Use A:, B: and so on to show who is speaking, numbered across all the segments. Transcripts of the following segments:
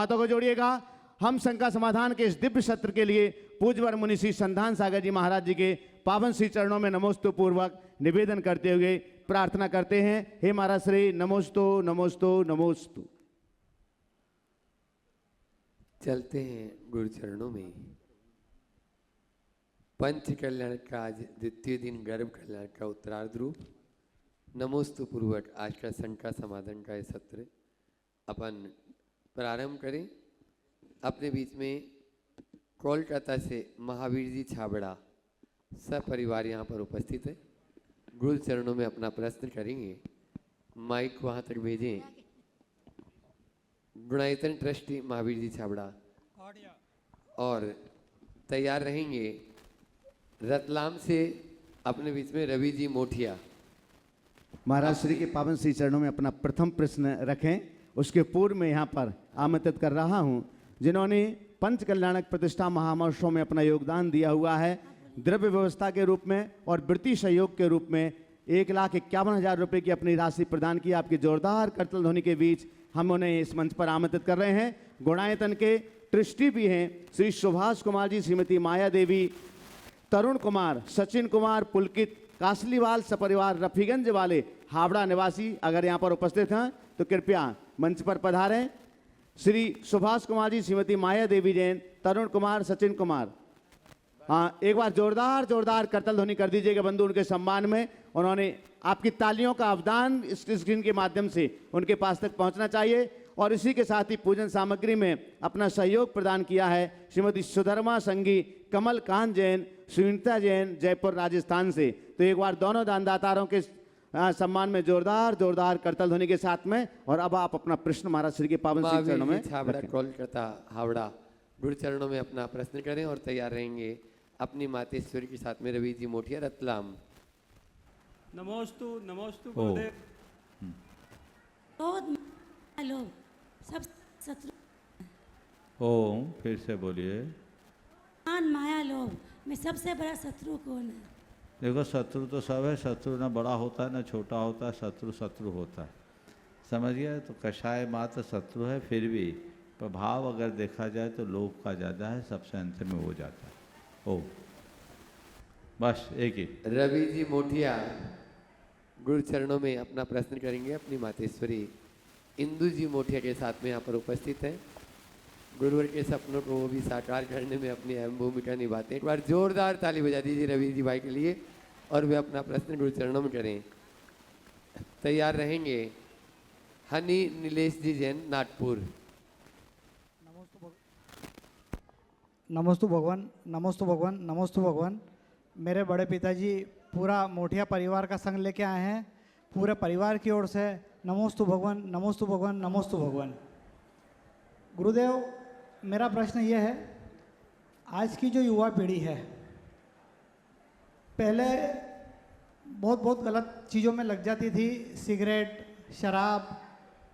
A: हाथों को जोड़िएगा। हम शंका समाधान के इस दिव्य सत्र के लिए पूज्यवर मुनि श्री संधान सागर जी महाराज जी के पावन श्री चरणों में नमोस्तु पूर्वक निवेदन करते हुए प्रार्थना करते हैं। हे महाराज श्री नमोस्तु नमोस्तु नमोस्तु।
B: चलते हैं गुरु चरणों में। पंच कल्याण का आज द्वितीय दिन गर्भ कल्याण का उत्तरार्ध रूप नमोस्तु पूर्वक आज का शंका समाधान का यह सत्र अपन प्रारंभ करें। अपने बीच में कोलकाता से महावीर जी छाबड़ा सपरिवार यहाँ पर उपस्थित है। गुरु चरणों में अपना प्रश्न करेंगे। माइक वहाँ तक भेजें। गुणायतन ट्रस्टी महावीर जी छाबड़ा और तैयार रहेंगे। रतलाम से अपने बीच में रवि जी मोठिया।
A: महाराज श्री के पावन श्री चरणों में अपना प्रथम प्रश्न रखें। उसके पूर्व में यहाँ पर आमंत्रित कर रहा हूँ जिन्होंने पंच कल्याणक प्रतिष्ठा महामहोत्सव में अपना योगदान दिया हुआ है, द्रव्य व्यवस्था के रूप में और वृत्ति सहयोग के रूप में 1,51,000 रुपये की अपनी राशि प्रदान की। आपकी जोरदार करतल ध्वनि के बीच हम उन्हें इस मंच पर आमंत्रित कर रहे हैं। गुणायतन के ट्रस्टी भी हैं श्री सुभाष कुमार जी, श्रीमती माया देवी, तरुण कुमार, सचिन कुमार, पुलकित, कासलीवाल सपरिवार रफीगंज वाले हावड़ा निवासी अगर यहाँ पर उपस्थित हैं तो कृपया मंच पर पधारें। श्री सुभाष कुमार जी, श्रीमती माया देवी जैन, तरुण कुमार, सचिन कुमार। हाँ, एक बार जोरदार जोरदार करतल ध्वनि कर दीजिएगा बंधु उनके सम्मान में। उन्होंने आपकी तालियों का अवदान इस स्क्रीन के माध्यम से उनके पास तक पहुंचना चाहिए। और इसी के साथ ही पूजन सामग्री में अपना सहयोग प्रदान किया है श्रीमती सुधर्मा संगी, कमल कांत जैन, सुनीता जैन, जयपुर राजस्थान से। तो एक बार दोनों दानदातारों के सम्मान में जोरदार जोरदार करतल ध्वनि के साथ में। और अब आप अपना प्रश्न महाराज श्री के पावन श्री चरणों में
B: छाबड़ा कोलकाता हावड़ा गुरु चरणों में अपना प्रश्न करें और तैयार रहेंगे अपनी मातेश्वरी के साथ में रवि जी मोठिया रतलाम।
C: नमोस्तु नमोस्तु गुरुदेव।
D: हेलो सब शत्रु।
E: ओम फिर से बोलिए।
D: मान माया लोभ में सबसे बड़ा शत्रु कौन है?
E: देखो शत्रु तो सब है, शत्रु ना बड़ा होता है ना छोटा होता है, शत्रु शत्रु होता है, समझ गया। तो कषाय मात्र शत्रु है, फिर भी प्रभाव अगर देखा जाए तो लोभ का ज़्यादा है, सबसे अंत में हो जाता है। ओ बस एक ही।
B: रवि जी मोठिया गुरु चरणों में अपना प्रश्न करेंगे। अपनी मातेश्वरी इंदु जी मोठिया के साथ में यहाँ पर उपस्थित है। गुरुवर के सपनों को वो भी साकार करने में अपनी अहम भूमिका निभाते हैं। एक बार जोरदार ताली बजा दीजिए रवि जी भाई के लिए और वे अपना प्रश्न गुरु चरणों में करें। तैयार रहेंगे। हनी नीलेश जी जैन नागपुर।
F: नमोस्तु भगवान, नमोस्तु भगवान, नमोस्तु भगवान। मेरे बड़े पिताजी पूरा मोठिया परिवार का संग लेके आए हैं। पूरे परिवार की ओर से नमोस्तु भगवान, नमोस्तु भगवान, नमोस्तु भगवान। गुरुदेव, मेरा प्रश्न ये है, आज की जो युवा पीढ़ी है पहले बहुत बहुत गलत चीज़ों में लग जाती थी, सिगरेट, शराब।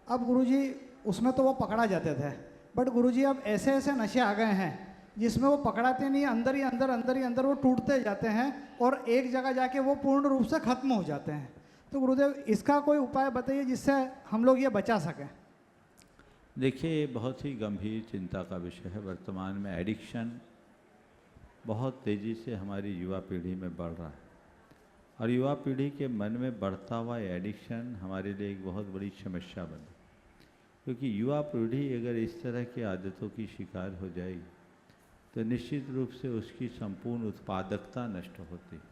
F: अब गुरुजी उसमें तो वो पकड़ा जाते थे, बट गुरुजी अब ऐसे ऐसे नशे आ गए हैं जिसमें वो पकड़ाते नहीं, अंदर ही अंदर वो टूटते जाते हैं और एक जगह जाके वो पूर्ण रूप से खत्म हो जाते हैं। तो गुरुदेव इसका कोई उपाय बताइए जिससे हम लोग ये बचा सकें।
E: देखिए, ये बहुत ही गंभीर चिंता का विषय है। वर्तमान में एडिक्शन बहुत तेज़ी से हमारी युवा पीढ़ी में बढ़ रहा है और युवा पीढ़ी के मन में बढ़ता हुआ एडिक्शन हमारे लिए एक बहुत बड़ी समस्या बनी, क्योंकि युवा पीढ़ी अगर इस तरह की आदतों की शिकार हो जाएगी तो निश्चित रूप से उसकी संपूर्ण उत्पादकता नष्ट होती है,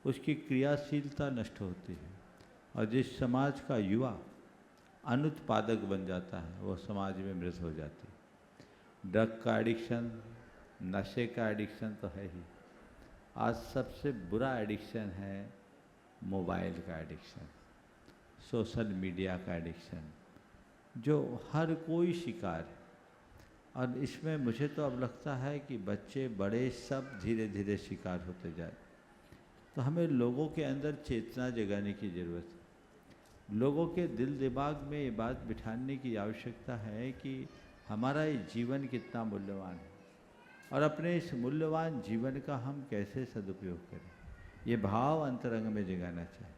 E: उसकी क्रियाशीलता नष्ट होती है और जिस समाज का युवा अनुत्पादक बन जाता है वो समाज में मृत हो जाती है। ड्रग का एडिक्शन, नशे का एडिक्शन तो है ही, आज सबसे बुरा एडिक्शन है मोबाइल का एडिक्शन, सोशल मीडिया का एडिक्शन, जो हर कोई शिकार है। और इसमें मुझे तो अब लगता है कि बच्चे बड़े सब धीरे धीरे शिकार होते जाए। तो हमें लोगों के अंदर चेतना जगाने की ज़रूरत है, लोगों के दिल दिमाग में ये बात बिठाने की आवश्यकता है कि हमारा ये जीवन कितना मूल्यवान है और अपने इस मूल्यवान जीवन का हम कैसे सदुपयोग करें, ये भाव अंतरंग में जगाना चाहिए।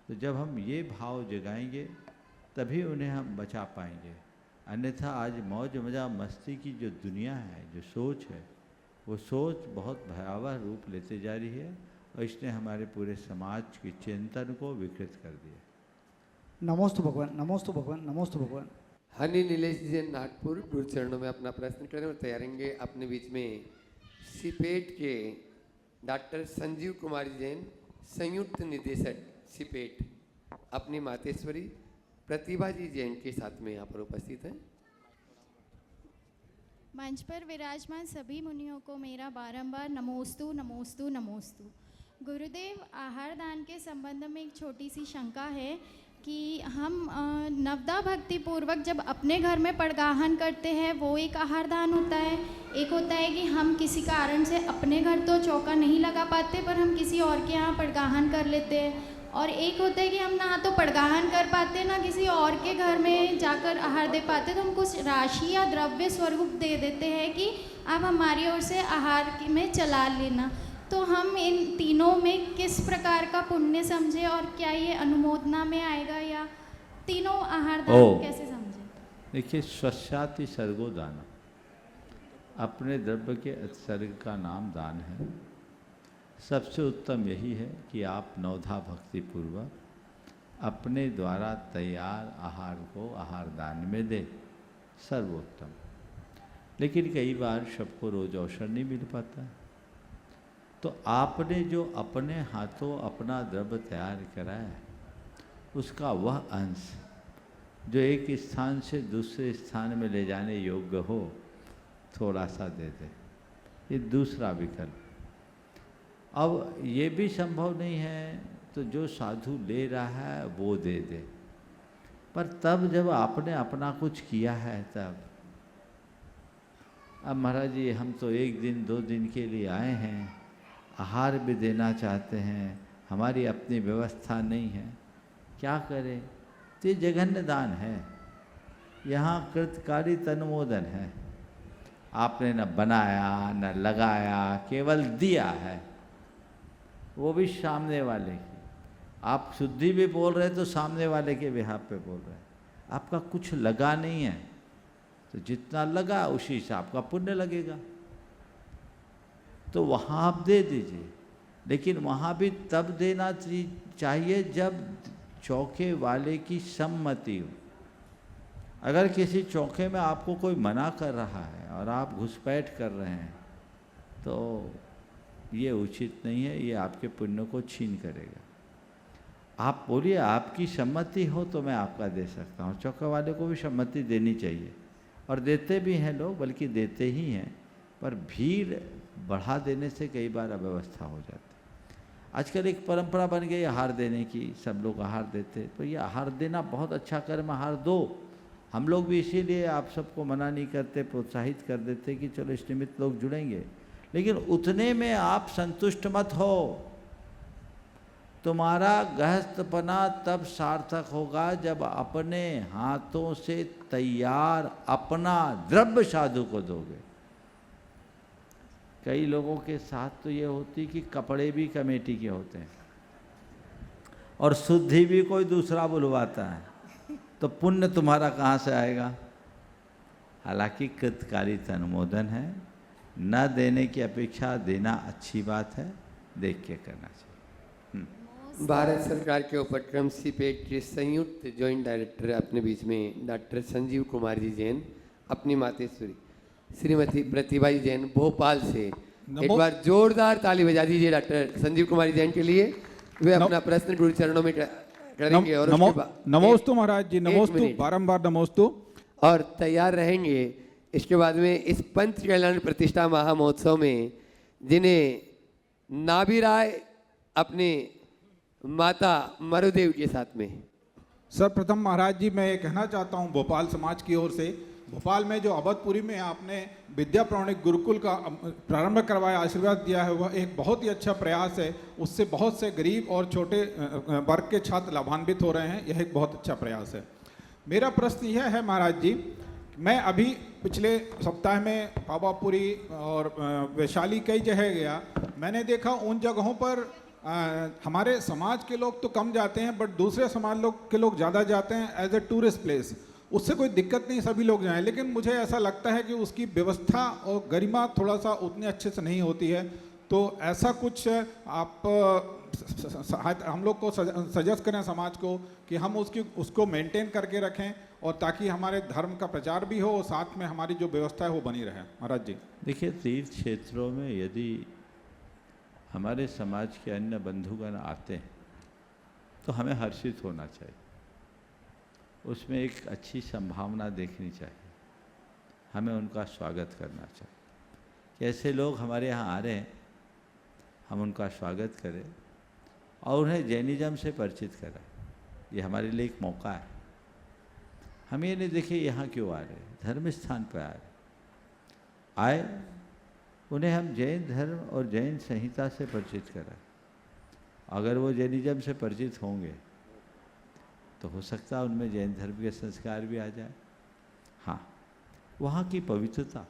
E: तो जब हम ये भाव जगाएंगे तभी उन्हें हम बचा पाएंगे, अन्यथा आज मौज मजा मस्ती की जो दुनिया है, जो सोच है, वो सोच बहुत भयावह रूप लेते जा रही है और इसने हमारे पूरे समाज के चिंतन को विकृत कर दिया।
F: नमोस्तु भगवान, नमोस्तु भगवान, नमोस्तु भगवान।
B: हनी नीलेश जी नागपुर, गुरु चरणों में अपना प्रश्न करें और तैयारेंगे अपने बीच में सीपेट के डॉक्टर संजीव कुमार जैन, संयुक्त निदेशक सीपेट, अपनी मातेश्वरी प्रतिभा जी जैन के साथ में यहाँ पर उपस्थित हैं।
G: मंच पर विराजमान सभी मुनियों को मेरा बारंबार नमोस्तु नमोस्तु नमोस्तु। गुरुदेव, आहार दान के संबंध में एक छोटी सी शंका है कि हम नवदा भक्ति पूर्वक जब अपने घर में पड़गाहन करते हैं वो एक आहार दान होता है। एक होता है कि हम किसी कारण से अपने घर तो चौका नहीं लगा पाते पर हम किसी और के यहाँ पड़गाहन कर लेते हैं, और एक होता है कि हम ना तो पड़गाहन कर पाते ना किसी और के घर में जाकर आहार दे पाते, तो हम कुछ राशि या द्रव्य स्वरूप दे देते हैं कि आप हमारी ओर से आहार में चला लेना। तो हम इन तीनों में किस प्रकार का पुण्य समझे और क्या ये अनुमोदना में आएगा या तीनों आहार दान कैसे समझे?
E: देखिए, स्वस्याति सर्गो दान, अपने द्रव्य के उत्सर्ग का नाम दान है। सबसे उत्तम यही है कि आप नवधा भक्ति पूर्वक अपने द्वारा तैयार आहार को आहार दान में दें, सर्वोत्तम। लेकिन कई बार सबको रोज अवसर नहीं मिल पाता, तो आपने जो अपने हाथों अपना द्रव्य तैयार करा है उसका वह अंश जो एक स्थान से दूसरे स्थान में ले जाने योग्य हो, थोड़ा सा दे दे। ये दूसरा विकल्प। अब ये भी संभव नहीं है तो जो साधु ले रहा है वो दे दे, पर तब जब आपने अपना कुछ किया है तब। अब महाराज जी, हम तो 1 दिन 2 दिन के लिए आए हैं, आहार भी देना चाहते हैं, हमारी अपनी व्यवस्था नहीं है, क्या करें? तो ये जघन्य दान है, यहाँ कृतकारी तनुमोदन है। आपने न बनाया न लगाया, केवल दिया है, वो भी सामने वाले की। आप शुद्धि भी बोल रहे तो सामने वाले के बिहाफ पे बोल रहे हैं, आपका कुछ लगा नहीं है, तो जितना लगा उसी से आपका पुण्य लगेगा, तो वहाँ आप दे दीजिए। लेकिन वहाँ भी तब देना चाहिए जब चौके वाले की सम्मति हो। अगर किसी चौके में आपको कोई मना कर रहा है और आप घुसपैठ कर रहे हैं तो ये उचित नहीं है, ये आपके पुण्य को छीन करेगा। आप बोलिए आपकी सम्मति हो तो मैं आपका दे सकता हूँ। चौके वाले को भी सम्मति देनी चाहिए, और देते भी हैं लोग, बल्कि देते ही हैं, पर भीड़ बढ़ा देने से कई बार अव्यवस्था हो जाती है। आजकल एक परंपरा बन गई आहार देने की, सब लोग आहार देते, तो ये आहार देना बहुत अच्छा कर्म, आहार दो। हम लोग भी इसीलिए आप सबको मना नहीं करते, प्रोत्साहित कर देते कि चलो इस निमित्त लोग जुड़ेंगे, लेकिन उतने में आप संतुष्ट मत हो। तुम्हारा गृहस्थपना तब सार्थक होगा जब अपने हाथों से तैयार अपना द्रव्य साधु को दोगे। कई लोगों के साथ तो ये होती कि कपड़े भी कमेटी के होते हैं और शुद्धि भी कोई दूसरा बुलवाता है, तो पुण्य तुम्हारा कहाँ से आएगा? हालांकि कृतकारी अनुमोदन है, न देने की अपेक्षा देना अच्छी बात है, देख के करना चाहिए।
B: भारत सरकार के उपक्रम सीपेट के संयुक्त जॉइंट डायरेक्टर अपने बीच में डॉक्टर संजीव कुमार जी जैन, अपनी मातेश्वरी श्रीमती प्रतिभा जी जैन भोपाल से। एक बार जोरदार ताली बजा दीजिए डॉक्टर संजीव कुमार जैन के लिए। वे अपना प्रश्न गुरु चरणों में करेंगे और
H: नमोस्तु महाराज जी, नमोस्तु, बारंबार नमोस्तु।
B: और तैयार रहेंगे इसके बाद में इस पंच कल्याण प्रतिष्ठा महामहोत्सव में, जिन्हें नाभिराय अपने माता मरुदेव के साथ में।
H: सर्वप्रथम महाराज जी मैं ये कहना चाहता हूँ भोपाल समाज की ओर से, भोपाल में जो अवधपुरी में आपने विद्या प्रौणिक गुरुकुल का प्रारंभ करवाया, आशीर्वाद दिया है, वह एक बहुत ही अच्छा प्रयास है। उससे बहुत से गरीब और छोटे वर्ग के छात्र लाभान्वित हो रहे हैं, यह एक बहुत अच्छा प्रयास है। मेरा प्रश्न यह है महाराज जी, मैं अभी पिछले सप्ताह में पावापुरी और वैशाली कई जगह गया, मैंने देखा उन जगहों पर हमारे समाज के लोग तो कम जाते हैं, बट दूसरे समाज के लोग ज़्यादा जाते हैं एज ए टूरिस्ट प्लेस। उससे कोई दिक्कत नहीं, सभी लोग जाएं, लेकिन मुझे ऐसा लगता है कि उसकी व्यवस्था और गरिमा थोड़ा सा उतने अच्छे से नहीं होती है। तो ऐसा कुछ आप हम लोग को सजेस्ट करें समाज को कि हम उसको मेंटेन करके रखें, और ताकि हमारे धर्म का प्रचार भी हो और साथ में हमारी जो व्यवस्था है वो बनी रहे। महाराज जी,
E: देखिए, तीर्थ क्षेत्रों में यदि हमारे समाज के अन्य बंधुगण आते हैं तो हमें हर्षित होना चाहिए, उसमें एक अच्छी संभावना देखनी चाहिए, हमें उनका स्वागत करना चाहिए कि ऐसे लोग हमारे यहाँ आ रहे हैं, हम उनका स्वागत करें और उन्हें जैनिज़्म से परिचित कराएं। ये हमारे लिए एक मौका है। हम ये नहीं देखें यहाँ क्यों आ रहे हैं, धर्म स्थान पर आए, उन्हें हम जैन धर्म और जैन संहिता से परिचित कराएं। अगर वो जैनिज़्म से परिचित होंगे तो हो सकता है उनमें जैन धर्म के संस्कार भी आ जाए। हाँ, वहाँ की पवित्रता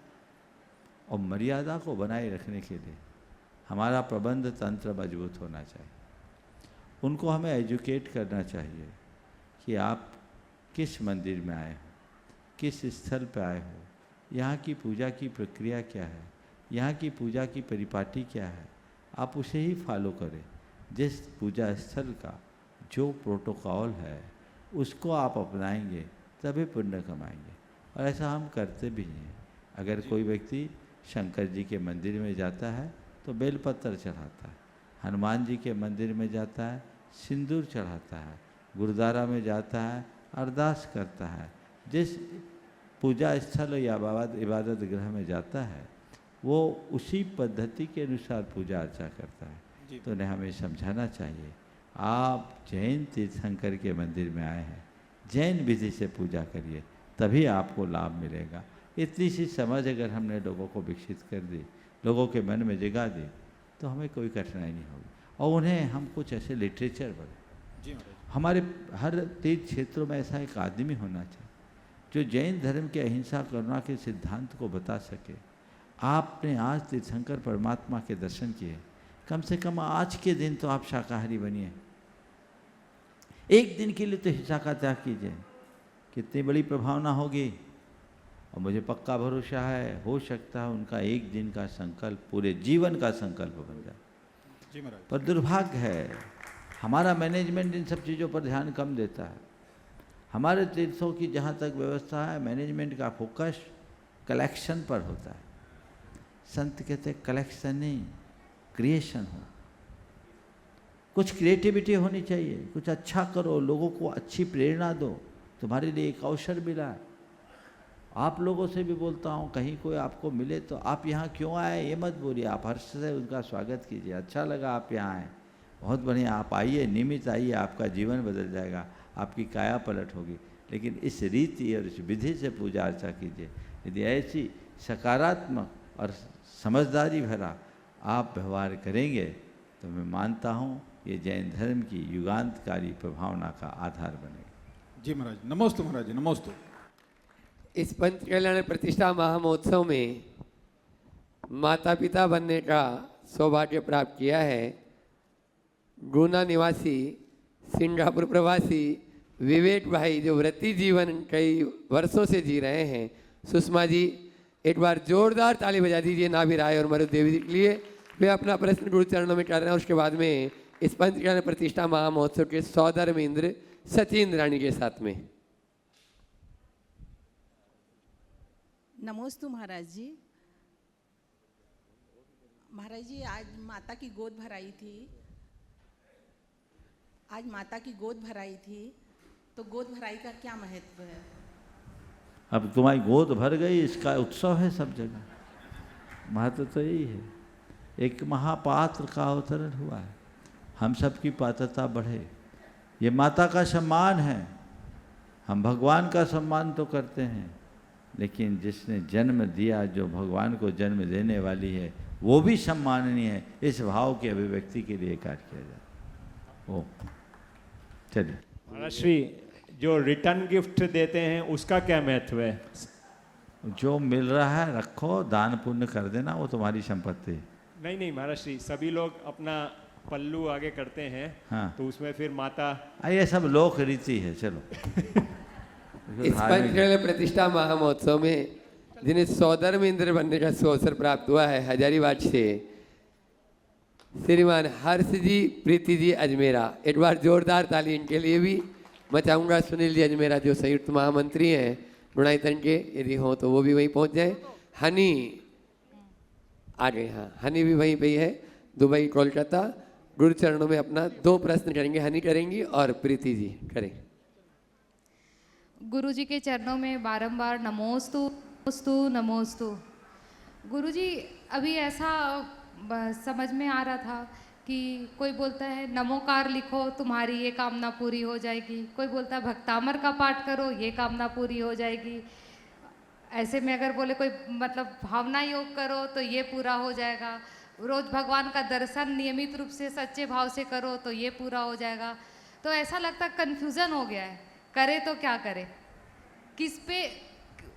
E: और मर्यादा को बनाए रखने के लिए हमारा प्रबंध तंत्र मजबूत होना चाहिए। उनको हमें एजुकेट करना चाहिए कि आप किस मंदिर में आए हो, किस स्थल पर आए हो, यहाँ की पूजा की प्रक्रिया क्या है, यहाँ की पूजा की परिपाटी क्या है, आप उसे ही फॉलो करें। जिस पूजा स्थल का जो प्रोटोकॉल है उसको आप अपनाएंगे तभी पुण्य कमाएंगे, और ऐसा हम करते भी हैं। अगर कोई व्यक्ति शंकर जी के मंदिर में जाता है तो बेलपत्र चढ़ाता है, हनुमान जी के मंदिर में जाता है सिंदूर चढ़ाता है, गुरुद्वारा में जाता है अरदास करता है, जिस पूजा स्थल या इबादत गृह में जाता है वो उसी पद्धति के अनुसार पूजा अर्चा करता है। तो उन्हें हमें समझाना चाहिए, आप जैन तीर्थंकर के मंदिर में आए हैं, जैन विधि से पूजा करिए, तभी आपको लाभ मिलेगा। इतनी सी समझ अगर हमने लोगों को विकसित कर दी, लोगों के मन में जगा दी, तो हमें कोई कठिनाई नहीं होगी। और उन्हें हम कुछ ऐसे लिटरेचर बने, हमारे हर तीर्थ क्षेत्रों में ऐसा एक आदमी होना चाहिए जो जैन धर्म के अहिंसा करुणा के सिद्धांत को बता सके। आपने आज तीर्थंकर परमात्मा के दर्शन किए, कम से कम आज के दिन तो आप शाकाहारी बनिए, एक दिन के लिए तो हिंसा का त्याग कीजिए, कितनी बड़ी प्रभावना होगी। और मुझे पक्का भरोसा है, हो सकता है उनका एक दिन का संकल्प पूरे जीवन का संकल्प बन जाए। पर दुर्भाग्य है, हमारा मैनेजमेंट इन सब चीज़ों पर ध्यान कम देता है। हमारे तीर्थों की जहाँ तक व्यवस्था है, मैनेजमेंट का फोकस कलेक्शन पर होता है। संत कहते हैं कलेक्शन नहीं, क्रिएशन हो, कुछ क्रिएटिविटी होनी चाहिए, कुछ अच्छा करो, लोगों को अच्छी प्रेरणा दो। तुम्हारे लिए एक अवसर मिला है। आप लोगों से भी बोलता हूँ, कहीं कोई आपको मिले तो आप यहाँ क्यों आए ये मत बोलिए, आप हर्ष से उनका स्वागत कीजिए। अच्छा लगा आप यहाँ आए, बहुत बढ़िया, आप आइए, नियमित आइए, आपका जीवन बदल जाएगा, आपकी काया पलट होगी। लेकिन इस रीति और इस विधि से पूजा अर्चा कीजिए। यदि ऐसी सकारात्मक और समझदारी भरा आप व्यवहार करेंगे तो मैं मानता हूँ ये जैन धर्म की युगांतकारी प्रभावना का आधार बनेगा।
H: जी महाराज, नमोस्तु महाराज जी, नमोस्तु।
B: इस पंच कल्याण प्रतिष्ठा महामहोत्सव में माता पिता बनने का सौभाग्य प्राप्त किया है गुना निवासी सिंगापुर प्रवासी विवेक भाई, जो व्रती जीवन कई वर्षों से जी रहे हैं। सुषमा जी, एक बार जोरदार ताली बजा दीजिए नाभि राय और मरु देवी जी के लिए। वे अपना प्रश्न गुरु चरणों में कर रहे हैं। उसके बाद में इस पंच कल्याण प्रतिष्ठा महामहोत्सव के सौधर्म इंद्र सचिंद्र रानी के साथ में।
I: नमोस्तु महाराज जी। महाराज जी, आज माता की गोद भराई थी, आज माता की गोद भराई थी, तो गोद भराई का क्या महत्व है?
E: अब तुम्हारी गोद भर गई, इसका उत्सव है सब जगह। महत्व तो यही है, एक महापात्र का अवतरण हुआ है, हम सबकी पात्रता बढ़े, ये माता का सम्मान है। हम भगवान का सम्मान तो करते हैं, लेकिन जिसने जन्म दिया, जो भगवान को जन्म देने वाली है, वो भी सम्माननीय है। इस भाव की अभिव्यक्ति के लिए कार्य किया जाए। ओ चलिए
C: महाराज श्री, जो रिटर्न गिफ्ट देते हैं उसका क्या महत्व है?
E: जो मिल रहा है रखो, दान पुण्य कर देना, वो तुम्हारी संपत्ति।
C: नहीं नहीं महाराज श्री, सभी लोग अपना पल्लू आगे करते हैं।
E: हाँ,
C: तो उसमें फिर माता,
E: ये सब लोक रीति है। चलो
B: इस पंचकल्याण प्रतिष्ठा महामहोत्सव में जिन्हें सौधर्म इंद्र बनने का सुअवसर प्राप्त हुआ है हजारीबाग से, श्रीमान हर्ष जी प्रीति जी अजमेरा, एक बार जोरदार ताली इनके लिए भी। मैं चाहूँगा सुनील जी अजमेरा जो संयुक्त महामंत्री हैं गुणायतन के, यदि हो तो वो भी वहीं पहुँच जाए। हनी आ गए, हाँ हनी भी वहीं पे ही है, दुबई कोलकाता। गुरु चरणों में अपना 2 प्रश्न करेंगे, हनी करेंगी और प्रीति जी करें।
J: गुरु जी के चरणों में बारंबार नमोस्तु नमोस्तु नमोस्तु। गुरु जी अभी ऐसा समझ में आ रहा था कि कोई बोलता है नमोकार लिखो तुम्हारी ये कामना पूरी हो जाएगी, कोई बोलता है भक्तामर का पाठ करो ये कामना पूरी हो जाएगी। ऐसे में अगर बोले कोई मतलब भावना योग करो तो ये पूरा हो जाएगा, रोज भगवान का दर्शन नियमित रूप से सच्चे भाव से करो तो ये पूरा हो जाएगा। तो ऐसा लगता है कन्फ्यूज़न हो गया है, करे तो क्या करे, किस पे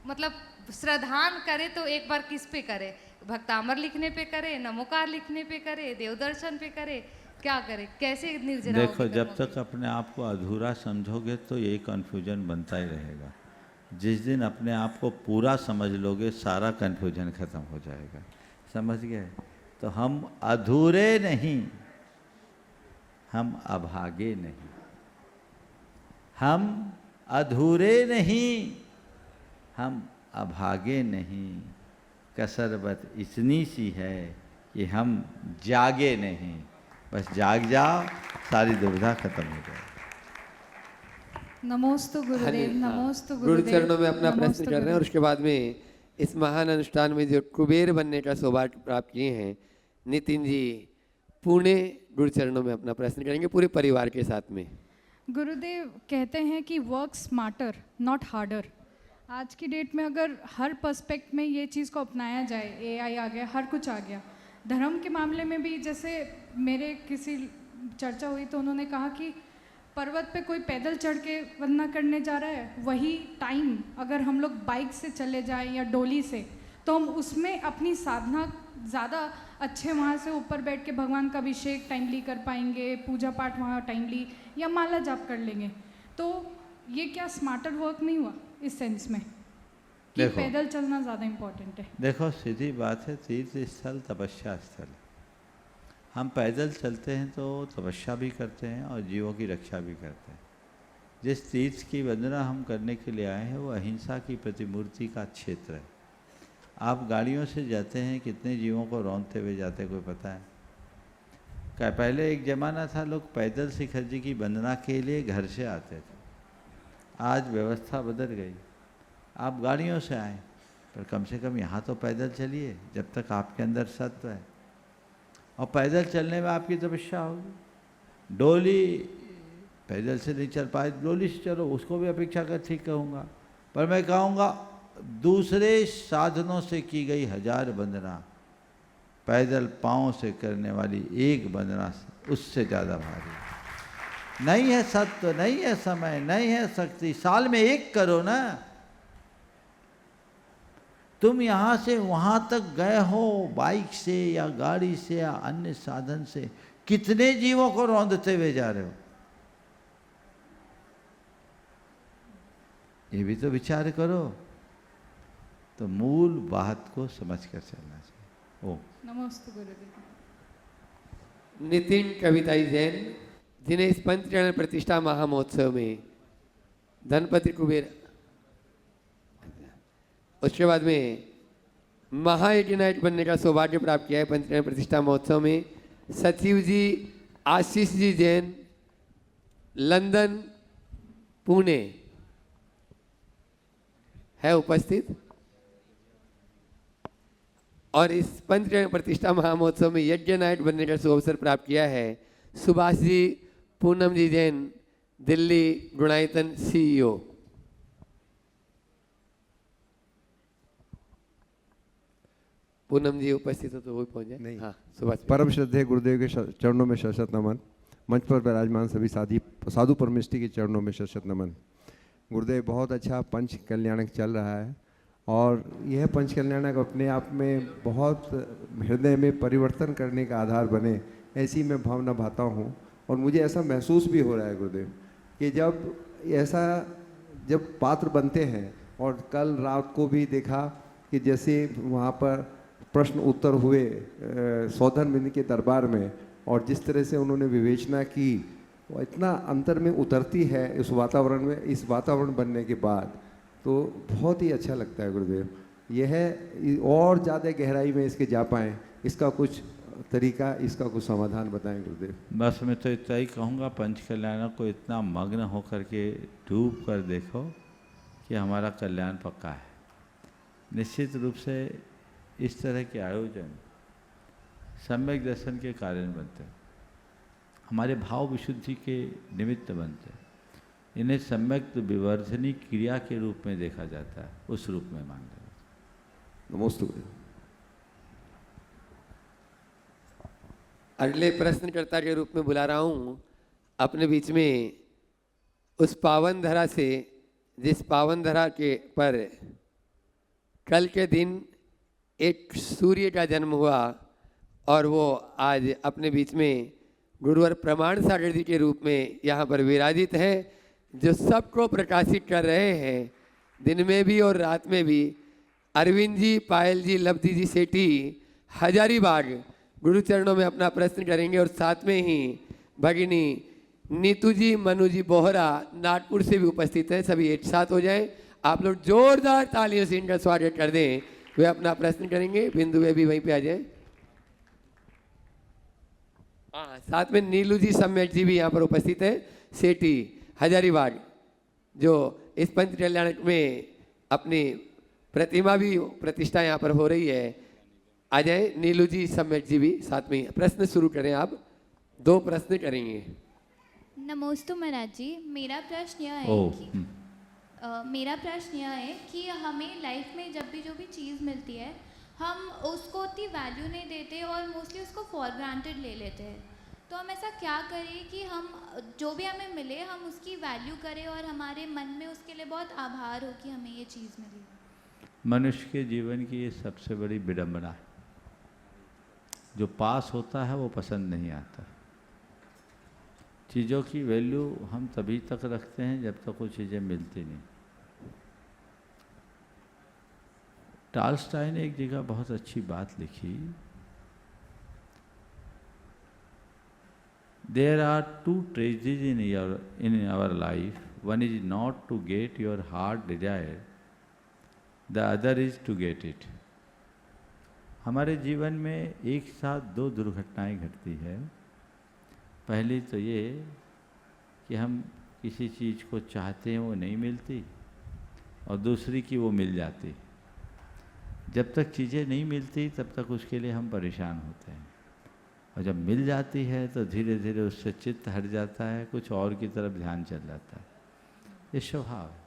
J: मतलब श्रद्धान करे तो एक बार किस पे करे, भक्तामर लिखने पे करे, नमोकार लिखने पे करे, देवदर्शन पे करे, क्या करे, कैसे निर्जरा।
E: देखो जब तक अपने आप को अधूरा समझोगे तो यही कन्फ्यूजन बनता ही रहेगा। जिस दिन अपने आप को पूरा समझ लोगे सारा कन्फ्यूजन खत्म हो जाएगा। समझ गए? तो हम अधूरे नहीं, हम अभागे नहीं, हम अधूरे नहीं, हम अभागे नहीं। कसरबत इतनी सी है कि हम जागे नहीं। बस जाग जाओ, सारी दुविधा खत्म हो जाए।
J: नमोस्तु गुरुदेव, नमोस्तु
B: गुरु
J: गुरुदेव।
B: चरणों में अपना प्रश्न कर रहे हैं और उसके बाद में इस महान अनुष्ठान में जो कुबेर बनने का सौभाग्य प्राप्त किए हैं नितिन जी पुणे, गुरु चरणों में अपना प्रश्न करेंगे पूरे परिवार के साथ में।
K: गुरुदेव कहते हैं कि वर्क स्मार्टर नॉट हार्डर। आज की डेट में अगर हर पर्सपेक्ट में ये चीज़ को अपनाया जाए, एआई आ गया, हर कुछ आ गया, धर्म के मामले में भी जैसे मेरे किसी चर्चा हुई तो उन्होंने कहा कि पर्वत पे कोई पैदल चढ़ के वंदना करने जा रहा है, वही टाइम अगर हम लोग बाइक से चले जाएं या डोली से तो हम उसमें अपनी साधना ज़्यादा अच्छे वहाँ से ऊपर बैठ के भगवान का अभिषेक टाइमली कर पाएंगे, पूजा पाठ वहाँ टाइमली या माला जाप कर लेंगे। तो ये क्या स्मार्टर वर्क नहीं हुआ इस सेंस में कि पैदल चलना ज़्यादा इम्पोर्टेंट है?
E: देखो सीधी बात है, तीर्थ स्थल तपस्या स्थल। हम पैदल चलते हैं तो तपस्या भी करते हैं और जीवों की रक्षा भी करते हैं। जिस तीर्थ की वंदना हम करने के लिए आए हैं वो अहिंसा की प्रतिमूर्ति का क्षेत्र है। आप गाड़ियों से जाते हैं, कितने जीवों को रौंदते हुए जाते कोई पता है क्या? पहले एक ज़माना था लोग पैदल शिखर जी की वंदना के लिए घर से आते थे। आज व्यवस्था बदल गई, आप गाड़ियों से आए पर कम से कम यहाँ तो पैदल चलिए जब तक आपके अंदर सत्व है, और पैदल चलने में आपकी तपस्या होगी। डोली पैदल से नहीं चल पाए, डोली से चलो, उसको भी अपेक्षा कर ठीक कहूँगा, पर मैं कहूँगा दूसरे साधनों से की गई 1000 वंदना पैदल पाँव से करने वाली एक वंदना उससे ज़्यादा भारी नहीं है। सत्य नहीं है, समय नहीं है, शक्ति, साल में एक करो ना। तुम यहाँ से वहाँ तक गए हो बाइक से या गाड़ी से या अन्य साधन से, कितने जीवों को रौंदते हुए जा रहे हो, ये भी तो विचार करो। तो मूल बात को समझ कर चलना चाहिए। ओ
K: नमस्ते गुरुदेव।
B: नितिन कविताई जैन जिन्हें इस पंचकल्याण प्रतिष्ठा महामहोत्सव में धनपति कुबेर, उसके बाद में महायज्ञनायक बनने का सौभाग्य प्राप्त किया है पंचकल्याण प्रतिष्ठा महोत्सव में सचिव जी आशीष जी जैन, लंदन पुणे है उपस्थित। और इस पंचकल्याण प्रतिष्ठा महामहोत्सव में यज्ञ नायक बनने का अवसर प्राप्त किया है सुभाष जी पूनम जी जैन, दिल्ली गुणायतन CEO। पूनम जी उपस्थित हो तो वो पहुंच जाए।
L: नहीं,
B: हाँ सुभाष।
L: परम श्रद्धेय गुरुदेव के चरणों में शत नमन। मंच पर विराजमान सभी साधु परमेष्टि के चरणों में शत नमन। गुरुदेव बहुत अच्छा पंच कल्याणक चल रहा है और यह पंच कल्याणक अपने आप में बहुत हृदय में परिवर्तन करने का आधार बने, ऐसी मैं भावना भाता हूँ। और मुझे ऐसा महसूस भी हो रहा है गुरुदेव कि जब ऐसा जब पात्र बनते हैं, और कल रात को भी देखा कि जैसे वहाँ पर प्रश्न उत्तर हुए सौधन बिंद के दरबार में, और जिस तरह से उन्होंने विवेचना की, वो इतना अंतर में उतरती है इस वातावरण में, इस वातावरण बनने के बाद, तो बहुत ही अच्छा लगता है गुरुदेव। यह और ज़्यादा गहराई में इसके जा पाएँ, इसका कुछ तरीका, इसका कुछ समाधान बताएं गुरुदेव।
E: बस मैं तो इतना ही कहूँगा, पंच कल्याणों को इतना मग्न होकर के डूब कर देखो कि हमारा कल्याण पक्का है। निश्चित रूप से इस तरह के आयोजन सम्यक दर्शन के कारण बनते हैं, हमारे भाव विशुद्धि के निमित्त बनते हैं। इन्हें सम्यक विवर्धनी क्रिया के रूप में देखा जाता है, उस रूप में मान लें।
L: नमोस्तु।
B: अगले प्रश्नकर्ता के रूप में बुला रहा हूँ अपने बीच में उस पावन धरा से, जिस पावन धरा के पर कल के दिन एक सूर्य का जन्म हुआ, और वो आज अपने बीच में गुरुवर प्रमाण सागर जी के रूप में यहाँ पर विराजित है, जो सबको प्रकाशित कर रहे हैं दिन में भी और रात में भी। अरविंद जी, पायल जी, लब्धि जी सेठी हजारीबाग गुरु चरणों में अपना प्रश्न करेंगे, और साथ में ही भगिनी नीतू जी, मनु जी बोहरा नागपुर से भी उपस्थित है। सभी एक साथ हो जाएं, आप लोग जोरदार तालियों से इनका स्वागत कर दें। वे अपना प्रश्न करेंगे, बिंदु वे भी वहीं पे आ जाए। हाँ, साथ में नीलू जी सम्यक जी भी यहाँ पर उपस्थित है, सेठी हजारीबाग, जो इस पंच कल्याण में अपनी प्रतिमा भी प्रतिष्ठा यहाँ पर हो रही है। आ जाए नीलू जी, सम्यक जी भी साथ में। प्रश्न शुरू करें, आप 2 प्रश्न करेंगे।
G: नमोस्तु महाराज जी, मेरा प्रश्न यह है कि हमें लाइफ में जब भी जो भी चीज़ मिलती है, हम उसको उतनी वैल्यू नहीं देते और मोस्टली उसको फॉर ग्रांटेड ले लेते हैं। तो हम ऐसा क्या करें कि हम जो भी हमें मिले, हम उसकी वैल्यू करें और हमारे मन में उसके लिए बहुत आभार हो कि हमें ये चीज़ मिली।
E: मनुष्य के जीवन की ये सबसे बड़ी विडंबना है। जो पास होता है वो पसंद नहीं आता। चीज़ों की वैल्यू हम तभी तक रखते हैं जब तक वो चीज़ें मिलती नहीं। टॉलस्टॉय ने एक जगह बहुत अच्छी बात लिखी, there are 2 tragedies in our life, one is not to get your heart desire, the other is to get it. हमारे जीवन में एक साथ 2 दुर्घटनाएं घटती है। पहली तो ये कि हम किसी चीज़ को चाहते हैं, वो नहीं मिलती, और दूसरी कि वो मिल जाती। जब तक चीज़ें नहीं मिलती तब तक उसके लिए हम परेशान होते हैं, और जब मिल जाती है तो धीरे धीरे उससे चित्त हट जाता है, कुछ और की तरफ ध्यान चल जाता है। ये स्वभाव है।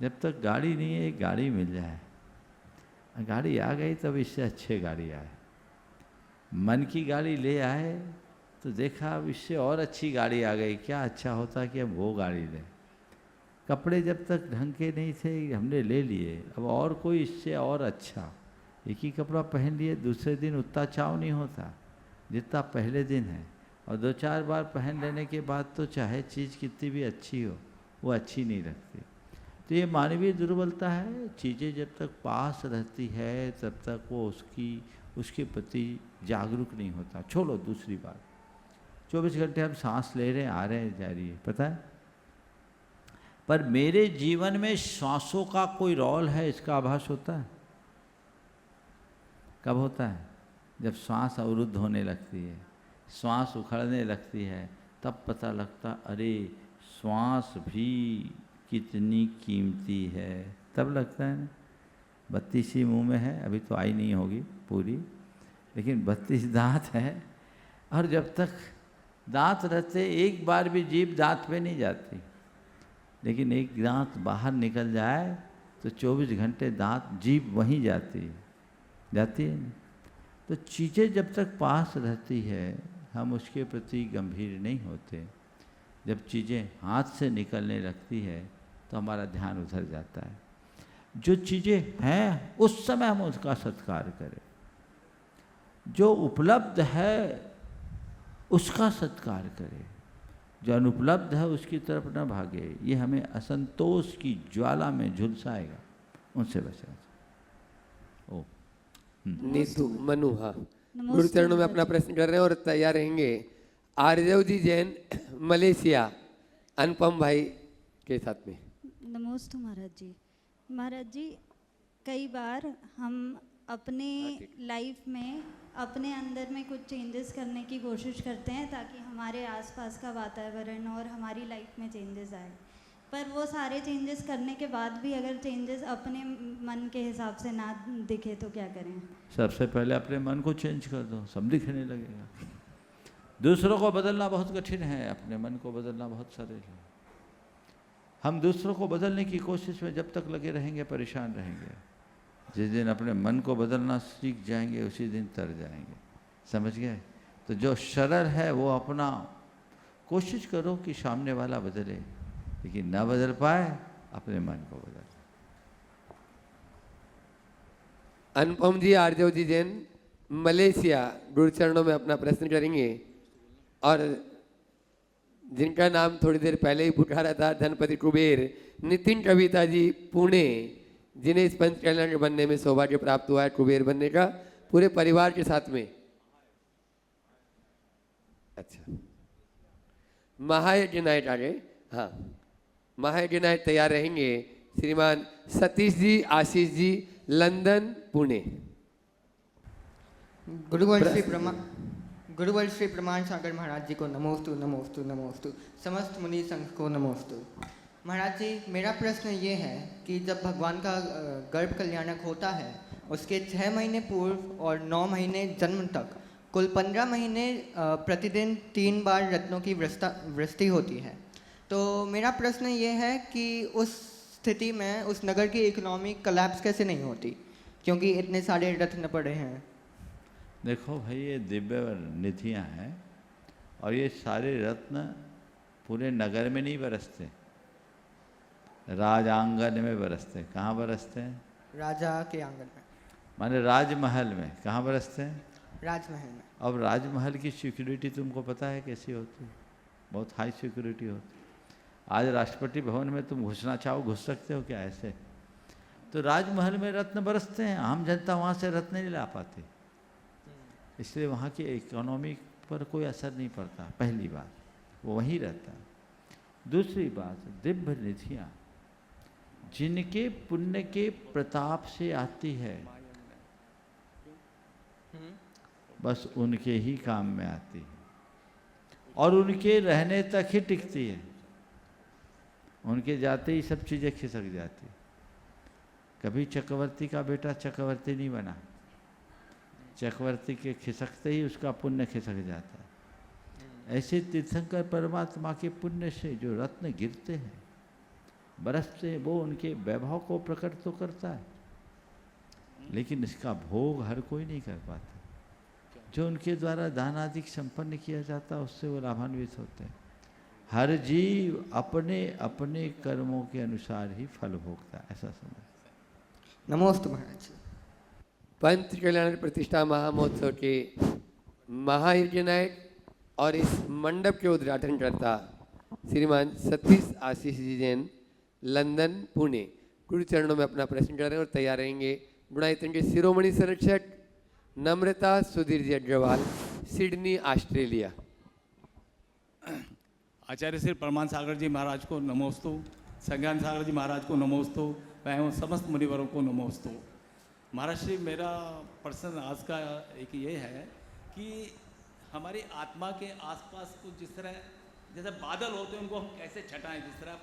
E: जब तक गाड़ी नहीं है, एक गाड़ी मिल जाए, गाड़ी आ गई तब इससे अच्छे गाड़ी आए। मन की गाड़ी ले आए तो देखा अब इससे और अच्छी गाड़ी आ गई, क्या अच्छा होता कि हम वो गाड़ी लें। कपड़े जब तक ढंग के नहीं थे हमने ले लिए, अब और कोई इससे और अच्छा। एक ही कपड़ा पहन लिए, दूसरे दिन उतना चाव नहीं होता जितना पहले दिन है, और 2-4 बार पहन लेने के बाद तो चाहे चीज़ कितनी भी अच्छी हो, वो अच्छी नहीं लगती। तो ये मानवीय दुर्बलता है। चीज़ें जब तक पास रहती है तब तक वो उसके प्रति जागरूक नहीं होता। छोड़ो दूसरी बात, 24 घंटे हम सांस ले रहे हैं, आ रहे हैं, जा रही है, पता है, पर मेरे जीवन में श्वासों का कोई रोल है, इसका आभास होता है। कब होता है? जब श्वास अवरुद्ध होने लगती है, श्वास उखड़ने लगती है, तब पता लगता अरे श्वास भी कितनी कीमती है। तब लगता है ना। 32 ही मुँह में है, अभी तो आई नहीं होगी पूरी, लेकिन 32 दांत है, और जब तक दांत रहते एक बार भी जीभ दांत पे नहीं जाती, लेकिन एक दांत बाहर निकल जाए तो 24 घंटे दांत जीभ वहीं जाती है नहीं। तो चीज़ें जब तक पास रहती है हम उसके प्रति गंभीर नहीं होते। जब चीज़ें हाथ से निकलने लगती है तो हमारा ध्यान उधर जाता है। जो चीज़ें हैं उस समय हम उसका सत्कार करें, जो उपलब्ध है उसका सत्कार करें। जो अनुपलब्ध है उसकी तरफ न भागे, ये हमें असंतोष की ज्वाला में झुलसाएगा, उनसे बचना चाहिए। ओ
B: नीतू मनु, हाँ, गुरु चरणों में अपना प्रश्न कर रहे हैं और तैयार रहेंगे आर्यदेव जी जैन मलेशिया अनुपम भाई के साथ में।
M: नमोस्तु महाराज जी। महाराज जी, कई बार हम अपने लाइफ में अपने अंदर में कुछ चेंजेस करने की कोशिश करते हैं ताकि हमारे आसपास का वातावरण और हमारी लाइफ में चेंजेस आए, पर वो सारे चेंजेस करने के बाद भी अगर चेंजेस अपने मन के हिसाब से ना दिखे तो क्या करें?
E: सबसे पहले अपने मन को चेंज कर दो, सब दिखने लगेगा। दूसरों को बदलना बहुत कठिन है, अपने मन को बदलना बहुत सरल है। हम दूसरों को बदलने की कोशिश में जब तक लगे रहेंगे परेशान रहेंगे। जिस दिन अपने मन को बदलना सीख जाएंगे उसी दिन तर जाएंगे, समझ गए? तो जो सरल है वो अपना कोशिश करो कि सामने वाला बदले, लेकिन ना बदल पाए अपने मन को बदल।
B: अनुपम जी आर्यदेव जी जैन मलेशिया गुरु चरणों में अपना प्रश्न करेंगे और जिनका नाम थोड़ी देर पहले ही पुकारा था, धनपति कुबेर नितिन कविता जी पुणे, जिन्हें इस पंच कल्याण बनने में सौभाग्य प्राप्त हुआ है कुबेर बनने का, पूरे परिवार के साथ में। अच्छा, महायज्ञ नायक आगे, हाँ, महायज्ञ नायक तैयार रहेंगे श्रीमान सतीश जी आशीष जी लंदन पुणे।
N: गुरुवर श्री प्रमाण सागर महाराज जी को नमोस्तु नमोस्तु नमोस्तु, समस्त मुनि संघ को नमोस्तु। महाराज जी, मेरा प्रश्न ये है कि जब भगवान का गर्भ कल्याणक होता है उसके 6 महीने पूर्व और 9 महीने जन्म तक कुल 15 महीने प्रतिदिन 3 बार रत्नों की वृष्टि होती है। तो मेरा प्रश्न ये है कि उस स्थिति में उस नगर की इकोनॉमी कोलैप्स कैसे नहीं होती, क्योंकि इतने सारे रत्न पड़े हैं।
E: देखो भाई, ये दिव्य निधियाँ हैं और ये सारे रत्न पूरे नगर में नहीं बरसते, राज आंगन में बरसते। कहाँ बरसते हैं?
N: राजा के आंगन में,
E: माने राजमहल में। कहाँ बरसते हैं?
N: राजमहल में।
E: अब राजमहल की सिक्योरिटी तुमको पता है कैसी होती है? बहुत हाई सिक्योरिटी होती है। आज राष्ट्रपति भवन में तुम घुसना चाहो घुस सकते हो क्या ऐसे? तो राजमहल में रत्न बरसते हैं, आम जनता वहाँ से रत्न नहीं ला पाती, इसलिए वहाँ की इकोनॉमी पर कोई असर नहीं पड़ता। पहली बात, वो वहीं रहता है। दूसरी बात, दिव्य निधियाँ जिनके पुण्य के प्रताप से आती है बस उनके ही काम में आती है और उनके रहने तक ही टिकती है। उनके जाते ही सब चीज़ें खिसक जाती। कभी चक्रवर्ती का बेटा चक्रवर्ती नहीं बना, चक्रवर्ती के खिसकते ही उसका पुण्य खिसक जाता है। ऐसे तीर्थंकर परमात्मा के पुण्य से जो रत्न गिरते हैं बरसते, वो उनके वैभव को प्रकट तो करता है, लेकिन इसका भोग हर कोई नहीं कर पाता। जो उनके द्वारा दान आदि संपन्न किया जाता है उससे वो लाभान्वित होते हैं। हर जीव अपने अपने कर्मों के अनुसार ही फल भोगता है, ऐसा समझ।
N: नमोस्तु महाराज।
B: पंच कल्याण प्रतिष्ठा महामहोत्सव के महायज्ञ नायक और इस मंडप के उद्घाटन करता श्रीमान सतीश आशीष जी जैन लंदन पुणे गुरु चरणों में अपना प्रश्न कर रहे हैं और तैयार रहेंगे गुणायतन के शिरोमणि संरक्षक नम्रता सुधीर जी अग्रवाल सिडनी ऑस्ट्रेलिया।
O: आचार्य श्री परमान सागर जी महाराज को नमोस्तु, संज्ञान सागर जी महाराज को नमोस्तु, एवं समस्त मुनिवरों को नमोस्तु। महाराज श्री, मेरा प्रश्न आज का एक ये है कि हमारी आत्मा के आसपास कुछ जिस तरह जैसे बादल होते हैं उनको हम कैसे छटाएं। जिस तरह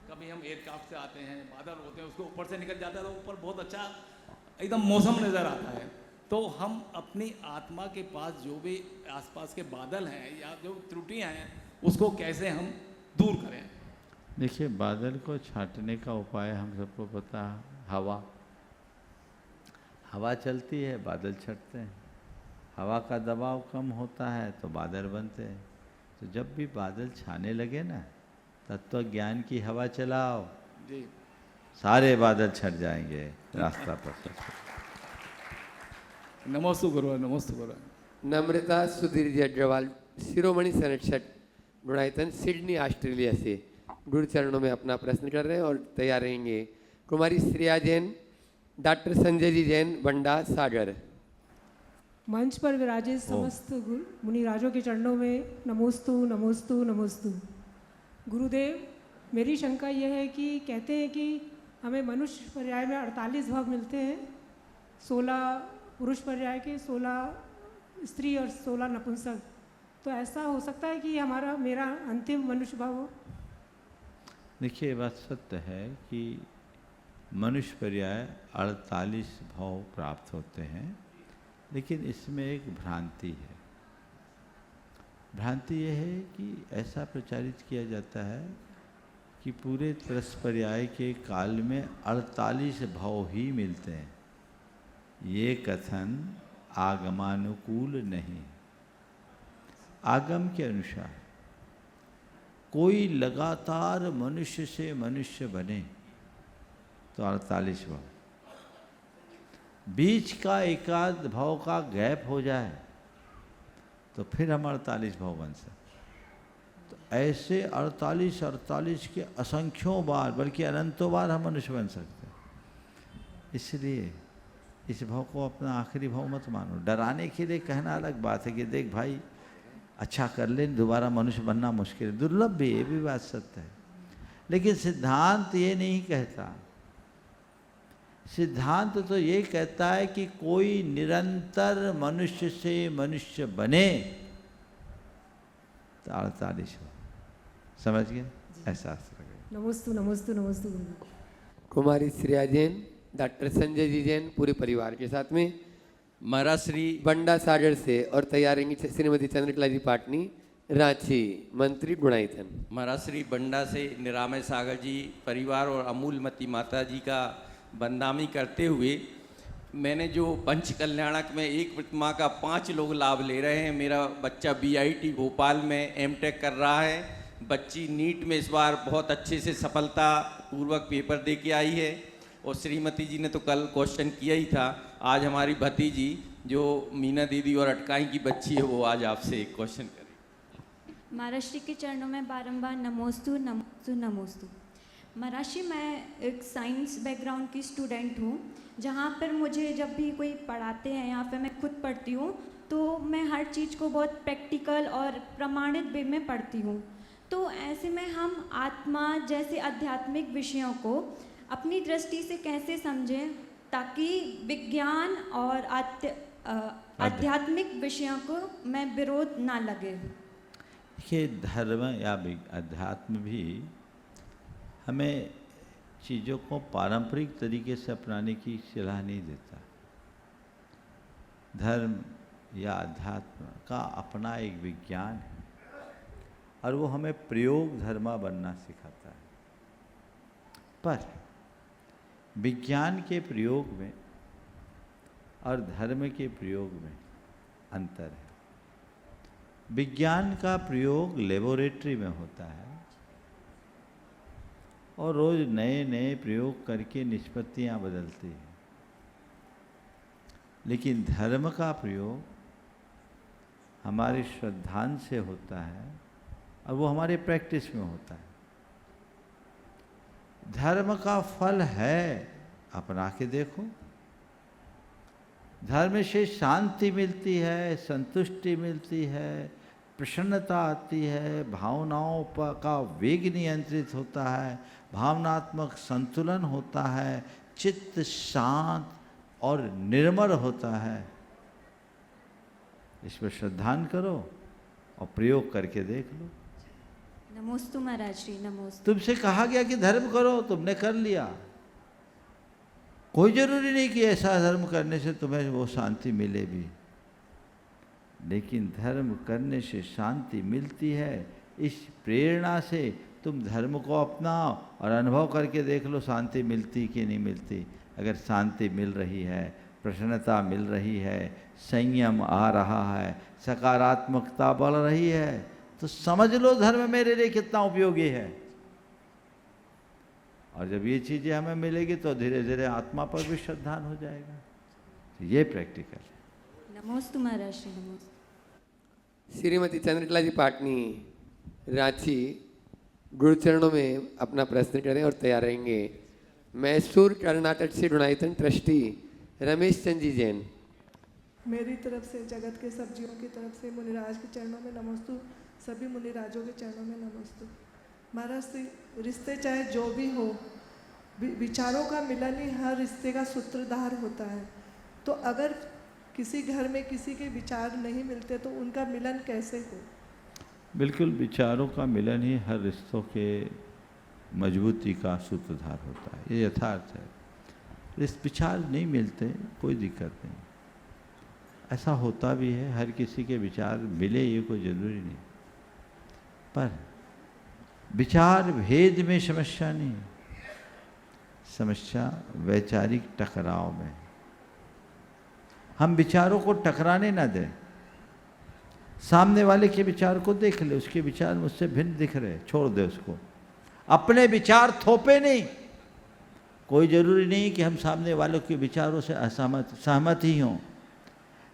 O: कभी हम एयरक्राफ्ट से आते हैं, बादल होते हैं, उसके ऊपर से निकल जाता है तो ऊपर बहुत अच्छा एकदम मौसम नज़र आता है। तो हम अपनी आत्मा के पास जो भी आसपास के बादल हैं या जो त्रुटियां हैं उसको कैसे हम दूर करें?
E: देखिए, बादल को छांटने का उपाय हम सबको पता है, हवा। हवा चलती है, बादल छटते हैं। हवा का दबाव कम होता है तो बादल बनते हैं। तो जब भी बादल छाने लगे ना, तत्व ज्ञान की हवा चलाओ
O: जी,
E: सारे बादल छट जाएंगे रास्ता पर।
O: नमोस्तु गुरु, नमोस्तु गुरु।
B: नम्रता सुधीर जी अग्रवाल शिरोमणि संरक्षक गुणायतन सिडनी ऑस्ट्रेलिया से गुरु चरणों में अपना प्रश्न कर रहे हैं और तैयार रहेंगे। कुमारी श्रेया जैन, डॉक्टर संजय जी जैन, बंडा सागर।
P: मंच पर विराजे समस्त मुनिराजों के चरणों में नमोस्तु नमोस्तु नमोस्तु। गुरुदेव, मेरी शंका यह है कि कहते हैं कि हमें मनुष्य पर्याय में 48 भाव मिलते हैं, 16 पुरुष पर्याय के, 16 स्त्री और 16 नपुंसक। तो ऐसा हो सकता है कि हमारा मेरा अंतिम मनुष्य भाव हो?
E: देखिए, ये बात सत्य है कि मनुष्य पर्याय 48 भाव प्राप्त होते हैं, लेकिन इसमें एक भ्रांति है। भ्रांति यह है कि ऐसा प्रचारित किया जाता है कि पूरे 13 पर्याय के काल में 48 भाव ही मिलते हैं। ये कथन आगमानुकूल नहीं। आगम के अनुसार कोई लगातार मनुष्य से मनुष्य बने तो 48 भाव, बीच का एकाध भाव का गैप हो जाए तो फिर हम 48 भाव बन सकते। तो ऐसे 48 के असंख्यों बार, बल्कि अनंतों बार हम मनुष्य बन सकते हैं। इसलिए इस भाव को अपना आखिरी भाव मत मानो। डराने के लिए कहना अलग बात है कि देख भाई, अच्छा कर ले, दोबारा मनुष्य बनना मुश्किल है, दुर्लभ भी, ये भी बात सत्य है। लेकिन सिद्धांत ये नहीं कहता। सिद्धांत तो ये कहता है कि कोई निरंतर मनुष्य से मनुष्य बने तो 48 हो। समझ गए? ऐसा
P: नमोस्तु नमोस्तु नमोस्तु।
B: कुमारी श्रेया जैन, डॉक्टर संजय जी जैन पूरे परिवार के साथ में
Q: महाराज श्री
B: बंडा सागर से, और तैयार रहेंगी श्रीमती चंद्रकला जी पाटनी, रांची, मंत्री गुणायतन।
Q: महाराज श्री बंडा से निरामय सागर जी परिवार और अमूलमती माता जी का बंदामी करते हुए, मैंने जो पंच कल्याणक में एक प्रतिमा का 5 लोग लाभ ले रहे हैं। मेरा बच्चा BIT भोपाल में M.Tech कर रहा है, बच्ची नीट में इस बार बहुत अच्छे से सफलता पूर्वक पेपर दे के आई है, और श्रीमती जी ने तो कल क्वेश्चन किया ही था। आज हमारी भतीजी जो मीना दीदी और अटकाई की बच्ची है, वो आज आपसे एक क्वेश्चन करें।
R: महाराज श्री के चरणों में बारंबार नमोस्तु नमोस्तु नमोस्तु। महाराज श्री, मैं एक साइंस बैकग्राउंड की स्टूडेंट हूँ, जहाँ पर मुझे जब भी कोई पढ़ाते हैं या फिर मैं खुद पढ़ती हूँ तो मैं हर चीज़ को बहुत प्रैक्टिकल और प्रमाणित वे में पढ़ती हूँ। तो ऐसे में हम आत्मा जैसे आध्यात्मिक विषयों को अपनी दृष्टि से कैसे समझें ताकि विज्ञान और आध्यात्मिक विषयों को में विरोध ना लगे?
E: देखिए, धर्म या अध्यात्म भी हमें चीज़ों को पारंपरिक तरीके से अपनाने की सलाह नहीं देता। धर्म या अध्यात्म का अपना एक विज्ञान है और वो हमें प्रयोग धर्मा बनना सिखाता है। पर विज्ञान के प्रयोग में और धर्म के प्रयोग में अंतर है। विज्ञान का प्रयोग लेबोरेटरी में होता है और रोज नए नए प्रयोग करके निष्पत्तियां बदलती हैं, लेकिन धर्म का प्रयोग हमारे श्रद्धांत से होता है और वो हमारे प्रैक्टिस में होता है। धर्म का फल है, अपना के देखो। धर्म से शांति मिलती है, संतुष्टि मिलती है, प्रसन्नता आती है, भावनाओं का वेग नियंत्रित होता है, भावनात्मक संतुलन होता है, चित्त शांत और निर्मल होता है। इस पर श्रद्धान करो और प्रयोग करके देख लो।
R: नमोस्तु महाराज श्री, नमोस्तु।
E: तुमसे कहा गया कि धर्म करो, तुमने कर लिया। कोई जरूरी नहीं कि ऐसा धर्म करने से तुम्हें वो शांति मिले भी, लेकिन धर्म करने से शांति मिलती है। इस प्रेरणा से तुम धर्म को अपनाओ और अनुभव करके देख लो शांति मिलती कि नहीं मिलती। अगर शांति मिल रही है, प्रसन्नता मिल रही है, संयम आ रहा है, सकारात्मकता बढ़ रही है, तो समझ लो धर्म मेरे लिए कितना उपयोगी है। और जब ये चीज़ें हमें मिलेगी तो धीरे धीरे आत्मा पर भी श्रद्धान हो जाएगा। तो ये प्रैक्टिकल है।
R: नमोस्तु महाराज श्री, नमोस्तु।
B: श्रीमती चंद्रकला जी पाटनी, रांची गुरुचरणों में अपना प्रश्न करें और तैयार रहेंगे। मैसूर कर्नाटक से गुणायतन ट्रस्टी रमेश चंद जी जैन।
S: मेरी तरफ से जगत के सब जीवों की तरफ से मुनिराज के चरणों में नमस्तु, सभी मुनिराजों के चरणों में नमस्तु। महाराज रिश्ते चाहे जो भी हो, विचारों का मिलन ही हर रिश्ते का सूत्रधार होता है। तो अगर किसी घर में किसी के विचार नहीं मिलते तो उनका मिलन कैसे हो?
E: बिल्कुल, विचारों का मिलन ही हर रिश्तों के मजबूती का सूत्रधार होता है, ये यथार्थ है। इस विचार नहीं मिलते कोई दिक्कत नहीं, ऐसा होता भी है, हर किसी के विचार मिले ये कोई ज़रूरी नहीं। पर विचार भेद में समस्या नहीं है, समस्या वैचारिक टकराव में। हम विचारों को टकराने ना दें, सामने वाले के विचार को देख ले, उसके विचार मुझसे भिन्न दिख रहे, छोड़ दे उसको। अपने विचार थोपे नहीं, कोई ज़रूरी नहीं कि हम सामने वालों के विचारों से सहमत ही हों,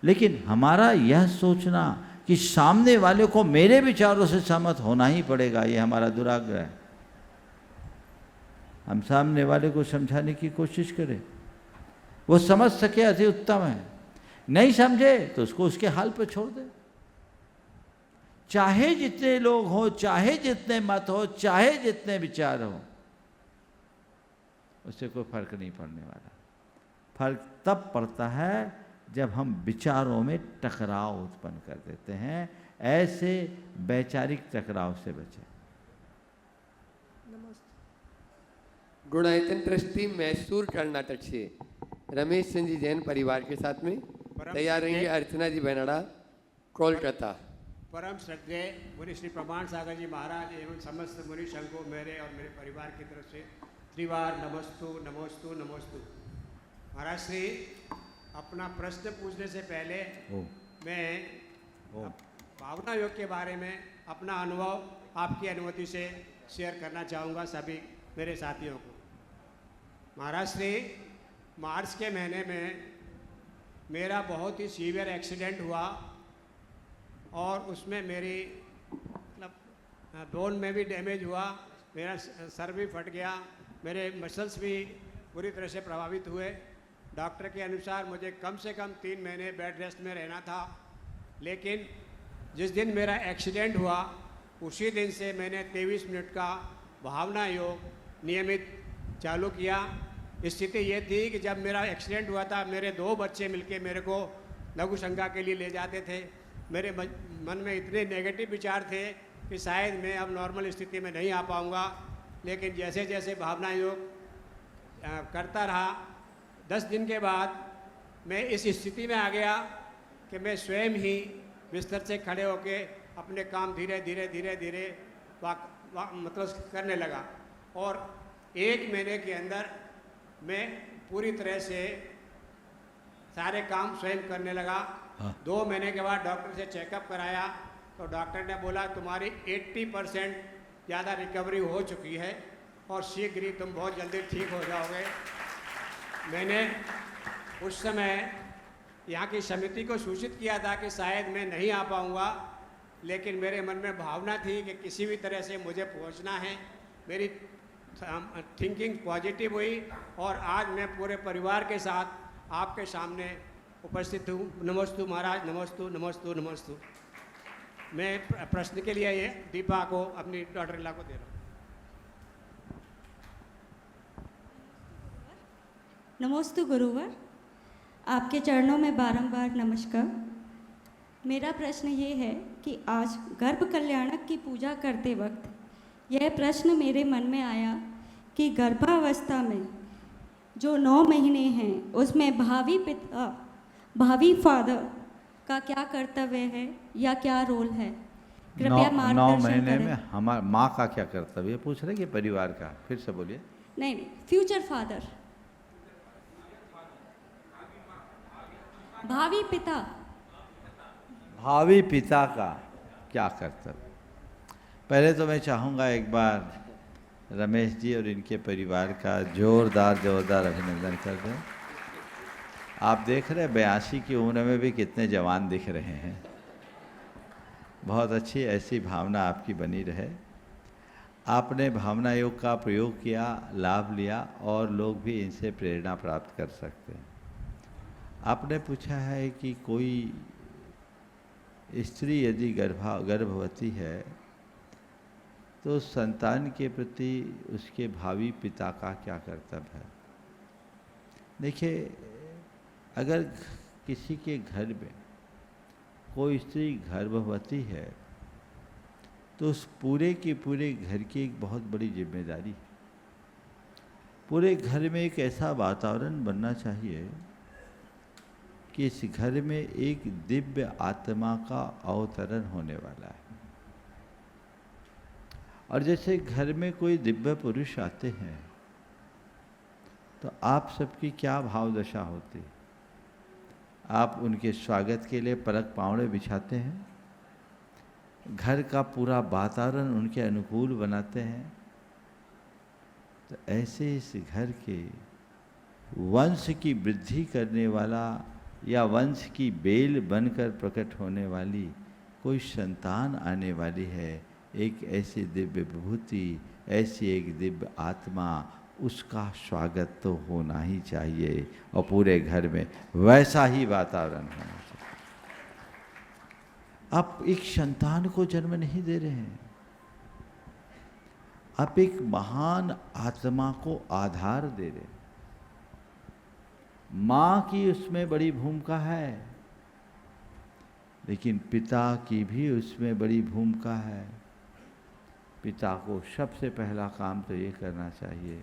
E: लेकिन हमारा यह सोचना कि सामने वाले को मेरे विचारों से सहमत होना ही पड़ेगा, ये हमारा दुराग्रह है। हम सामने वाले को समझाने की कोशिश करें, वो समझ सके अति उत्तम है, नहीं समझे तो उसको उसके हाल पर छोड़ दे। चाहे जितने लोग हों, चाहे जितने मत हो, चाहे जितने विचार हो, उससे कोई फर्क नहीं पड़ने वाला। फर्क तब पड़ता है जब हम विचारों में टकराव उत्पन्न कर देते हैं। ऐसे वैचारिक टकराव से बचें।
B: गुणायतन ट्रस्टी मैसूर कर्नाटक से रमेश चंद जी जैन परिवार के साथ में तैयार रहेंगे। अर्चना जी बेनाडा कोलकाता।
T: परम श्रद्धेय मुनि श्री प्रमाण सागर जी महाराज एवं समस्त मुनि संघ को मेरे और मेरे परिवार की तरफ से त्रिवार नमस्तु नमस्तु नमस्तु। महाराज श्री, अपना प्रश्न पूछने से पहले मैं भावना योग के बारे में अपना अनुभव आपकी अनुमति से शेयर करना चाहूँगा सभी मेरे साथियों को। महाराज श्री, मार्च के महीने में मेरा बहुत ही सीवियर एक्सीडेंट हुआ और उसमें मेरी मतलब बोन में भी डैमेज हुआ, मेरा सर भी फट गया, मेरे मसल्स भी पूरी तरह से प्रभावित हुए। डॉक्टर के अनुसार मुझे कम से कम 3 महीने बेड रेस्ट में रहना था, लेकिन जिस दिन मेरा एक्सीडेंट हुआ उसी दिन से मैंने 23 मिनट का भावना योग नियमित चालू किया। स्थिति ये थी कि जब मेरा एक्सीडेंट हुआ था, मेरे 2 बच्चे मिलके मेरे को लघु शंका के लिए ले जाते थे। मेरे मन में इतने नेगेटिव विचार थे कि शायद मैं अब नॉर्मल स्थिति में नहीं आ पाऊँगा, लेकिन जैसे जैसे भावना योग करता रहा, 10 दिन के बाद मैं इस स्थिति में आ गया कि मैं स्वयं ही बिस्तर से खड़े होके अपने काम धीरे धीरे धीरे धीरे मतलब करने लगा और 1 महीने के अंदर मैं पूरी तरह से सारे काम स्वयं करने लगा। 2 महीने के बाद डॉक्टर से चेकअप कराया तो डॉक्टर ने बोला तुम्हारी 80% ज़्यादा रिकवरी हो चुकी है और शीघ्र ही तुम बहुत जल्दी ठीक हो जाओगे। मैंने उस समय यहाँ की समिति को सूचित किया था कि शायद मैं नहीं आ पाऊँगा, लेकिन मेरे मन में भावना थी कि किसी भी तरह से मुझे पहुँचना है। मेरी थिंकिंग पॉजिटिव हुई और आज मैं पूरे परिवार के साथ आपके सामने उपस्थित हूँ। नमस्तु महाराज, नमस्तु नमस्तु नमस्तु। मैं प्रश्न के लिए ये दीपा को अपनी डॉटर इला को दे रहा हूँ।
M: नमोस्तु गुरुवर, आपके चरणों में बारंबार नमस्कार। मेरा प्रश्न ये है कि आज गर्भ कल्याणक की पूजा करते वक्त यह प्रश्न मेरे मन में आया कि गर्भावस्था में जो 9 महीने हैं उसमें भावी पिता, भावी फादर का क्या कर्तव्य है या क्या रोल है? कृपया मार्गदर्शन
E: 9 महीने
M: करें।
E: में हमारा माँ का क्या कर्तव्य पूछ रहे कि परिवार का? फिर से बोलिए।
M: नहीं, फ्यूचर फादर, भावी पिता।
E: भावी पिता का क्या कर्तव्य? पहले तो मैं चाहूँगा एक बार रमेश जी और इनके परिवार का जोरदार अभिनंदन कर दें। आप देख रहे हैं 82 की उम्र में भी कितने जवान दिख रहे हैं। बहुत अच्छी ऐसी भावना आपकी बनी रहे। आपने भावना योग का प्रयोग किया, लाभ लिया और लोग भी इनसे प्रेरणा प्राप्त कर सकते हैं। आपने पूछा है कि कोई स्त्री यदि गर्भवती है तो संतान के प्रति उसके भावी पिता का क्या कर्तव्य है। देखिए, अगर किसी के घर में कोई स्त्री गर्भवती है तो उस पूरे के पूरे घर की एक बहुत बड़ी जिम्मेदारी है। पूरे घर में एक ऐसा वातावरण बनना चाहिए कि इस घर में एक दिव्य आत्मा का अवतरण होने वाला है। और जैसे घर में कोई दिव्य पुरुष आते हैं तो आप सबकी क्या भाव दशा होती है। आप उनके स्वागत के लिए पलक पावड़े बिछाते हैं, घर का पूरा वातावरण उनके अनुकूल बनाते हैं। तो ऐसे इस घर के वंश की वृद्धि करने वाला या वंश की बेल बनकर प्रकट होने वाली कोई संतान आने वाली है। एक ऐसी दिव्य विभूति, ऐसी एक दिव्य आत्मा, उसका स्वागत तो होना ही चाहिए और पूरे घर में वैसा ही वातावरण होना चाहिए। आप एक संतान को जन्म नहीं दे रहे हैं, आप एक महान आत्मा को आधार दे रहे हैं। माँ की उसमें बड़ी भूमिका है, लेकिन पिता की भी उसमें बड़ी भूमिका है। पिता को सबसे पहला काम तो ये करना चाहिए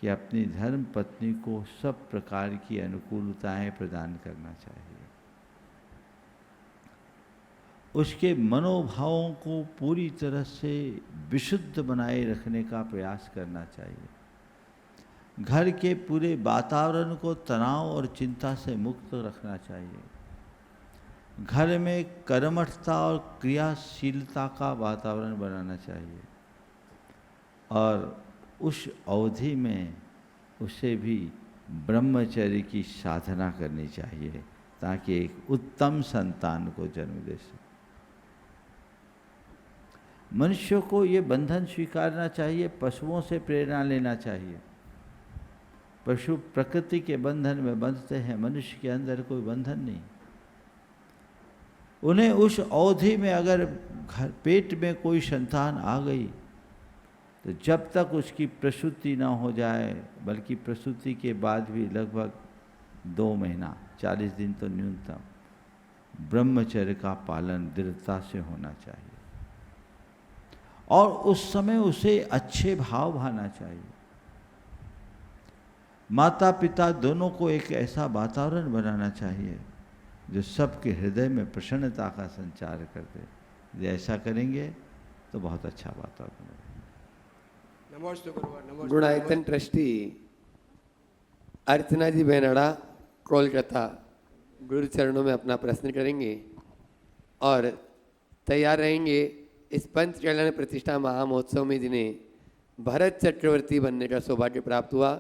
E: कि अपनी धर्म पत्नी को सब प्रकार की अनुकूलताएं प्रदान करना चाहिए। उसके मनोभावों को पूरी तरह से विशुद्ध बनाए रखने का प्रयास करना चाहिए। घर के पूरे वातावरण को तनाव और चिंता से मुक्त रखना चाहिए। घर में कर्मठता और क्रियाशीलता का वातावरण बनाना चाहिए और उस अवधि में उसे भी ब्रह्मचर्य की साधना करनी चाहिए ताकि एक उत्तम संतान को जन्म दे सके। मनुष्य को ये बंधन स्वीकारना चाहिए, पशुओं से प्रेरणा लेना चाहिए। पशु प्रकृति के बंधन में बंधते हैं, मनुष्य के अंदर कोई बंधन नहीं। उन्हें उस अवधि में अगर घर पेट में कोई संतान आ गई तो जब तक उसकी प्रसूति ना हो जाए, बल्कि प्रसूति के बाद भी लगभग 2 महीना 40 दिन तो न्यूनतम ब्रह्मचर्य का पालन दृढ़ता से होना चाहिए और उस समय उसे अच्छे भाव भाना चाहिए। माता पिता दोनों को एक ऐसा वातावरण बनाना चाहिए जो सबके हृदय में प्रसन्नता का संचार कर दे। यदि ऐसा करेंगे तो बहुत अच्छा वातावरण बनेगा।
B: गुणायतन ट्रस्टी अर्चना जी बेनाड़ा कोलकाता गुरु चरणों में अपना प्रश्न करेंगे और तैयार रहेंगे। इस पंच कल्याण प्रतिष्ठा महामहोत्सव में जिन्हें भरत चक्रवर्ती बनने का सौभाग्य प्राप्त हुआ,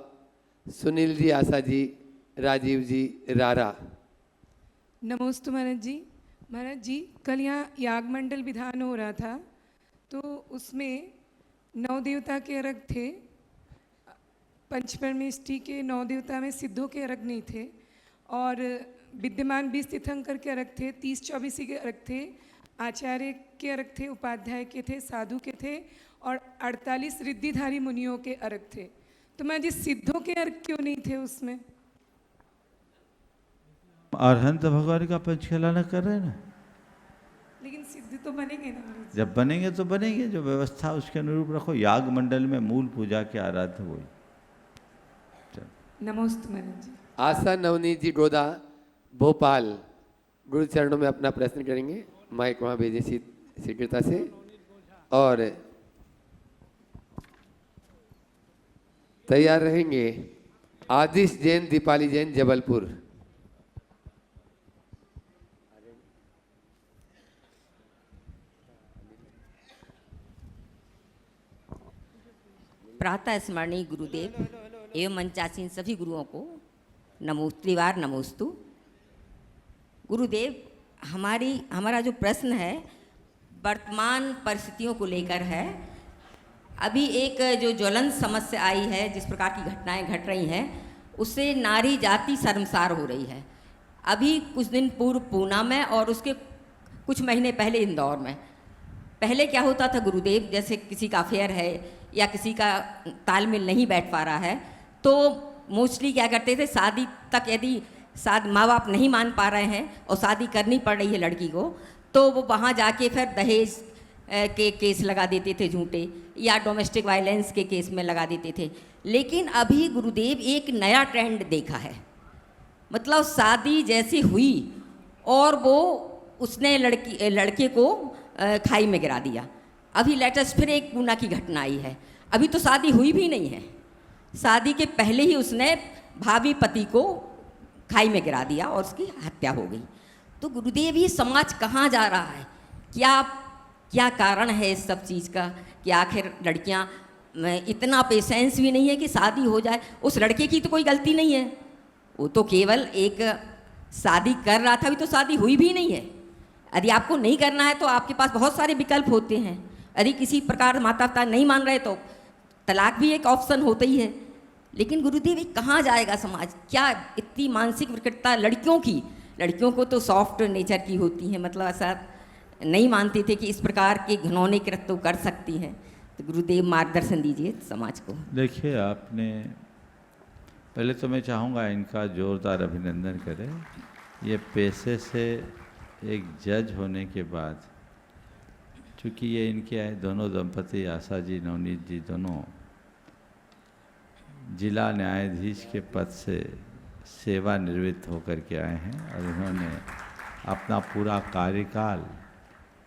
B: सुनील जी, आशा जी, राजीव जी, रारा।
P: नमोस्तु महाराज जी। महाराज जी, कल यहाँ याग मंडल विधान हो रहा था तो उसमें 9 देवता के अर्घ थे। पंचपरमेष्ठी के 9 देवता में सिद्धों के अर्घ नहीं थे और विद्यमान 20 तीर्थंकर के अर्घ थे, 30-24 के अर्घ थे, आचार्य के अर्घ थे, उपाध्याय के थे, साधु के थे और 48 रिद्धिधारी मुनियों के अर्घ थे। तो महाराज जी, सिद्धों के अर्घ क्यों नहीं थे उसमें?
E: अरहंत भगवान का पंच कल्याण कर रहे हैं ना,
P: लेकिन सिद्ध तो बनेंगे ना।
E: जब बनेंगे तो बनेंगे, जो व्यवस्था उसके अनुरूप रखो। याग मंडल में मूल पूजा के आराध्य वही।
P: नमोस्तु महाराज जी।
B: आशा नवनीत जी गोदा भोपाल गुरु चरणों में अपना प्रश्न करेंगे। माइक वहाँ भेजे शीघ्रता से। और तैयार रहेंगे आदिश जैन, दीपाली जैन, जबलपुर।
U: प्रातः स्मरणीय गुरुदेव एवं मंचासीन सभी गुरुओं को त्रिवार नमोस्तु। गुरुदेव, हमारा जो प्रश्न है वर्तमान परिस्थितियों को लेकर है। अभी एक जो ज्वलंत समस्या आई है, जिस प्रकार की घटनाएं घट रही हैं, उससे नारी जाति शर्मसार हो रही है। अभी कुछ दिन पूर्व पूना में और उसके कुछ महीने पहले इंदौर में, पहले क्या होता था गुरुदेव, जैसे किसी का अफेयर है या किसी का तालमेल नहीं बैठ पा रहा है तो मोस्टली क्या करते थे, शादी तक यदि माँ बाप नहीं मान पा रहे हैं और शादी करनी पड़ रही है लड़की को, तो वो वहाँ जाके फिर दहेज के केस लगा देते थे झूठे, या डोमेस्टिक वायलेंस के केस में लगा देते थे। लेकिन अभी गुरुदेव एक नया ट्रेंड देखा है, मतलब शादी जैसी हुई और वो उसने लड़के को खाई में गिरा दिया। अभी लेटेस्ट फिर एक पूना की घटना आई है। अभी तो शादी हुई भी नहीं है, शादी के पहले ही उसने भाभी पति को खाई में गिरा दिया और उसकी हत्या हो गई। तो गुरुदेव ये समाज कहाँ जा रहा है? क्या कारण है इस सब चीज़ का कि आखिर लड़कियाँ इतना पेशेंस भी नहीं है कि शादी हो जाए। उस लड़के की तो कोई गलती नहीं है, वो तो केवल एक शादी कर रहा था, अभी तो शादी हुई भी नहीं है। यदि आपको नहीं करना है तो आपके पास बहुत सारे विकल्प होते हैं। यदि किसी प्रकार माता पिता नहीं मान रहे तो तलाक भी एक ऑप्शन होता ही है। लेकिन गुरुदेव ये कहाँ जाएगा समाज? क्या इतनी मानसिक विकृतता लड़कियों को तो सॉफ्ट नेचर की होती है, मतलब ऐसा नहीं मानते थे कि इस प्रकार के घिनौने कृत्य कर सकती हैं। तो गुरुदेव मार्गदर्शन दीजिए समाज को।
E: देखिए, आपने पहले तो मैं चाहूँगा इनका जोरदार अभिनंदन करें। ये पेशे से एक जज होने के बाद, चूँकि ये इनके दोनों दंपति आशा जी नवनीत जी दोनों जिला न्यायाधीश के पद से सेवानिवृत्त होकर के आए हैं और उन्होंने अपना पूरा कार्यकाल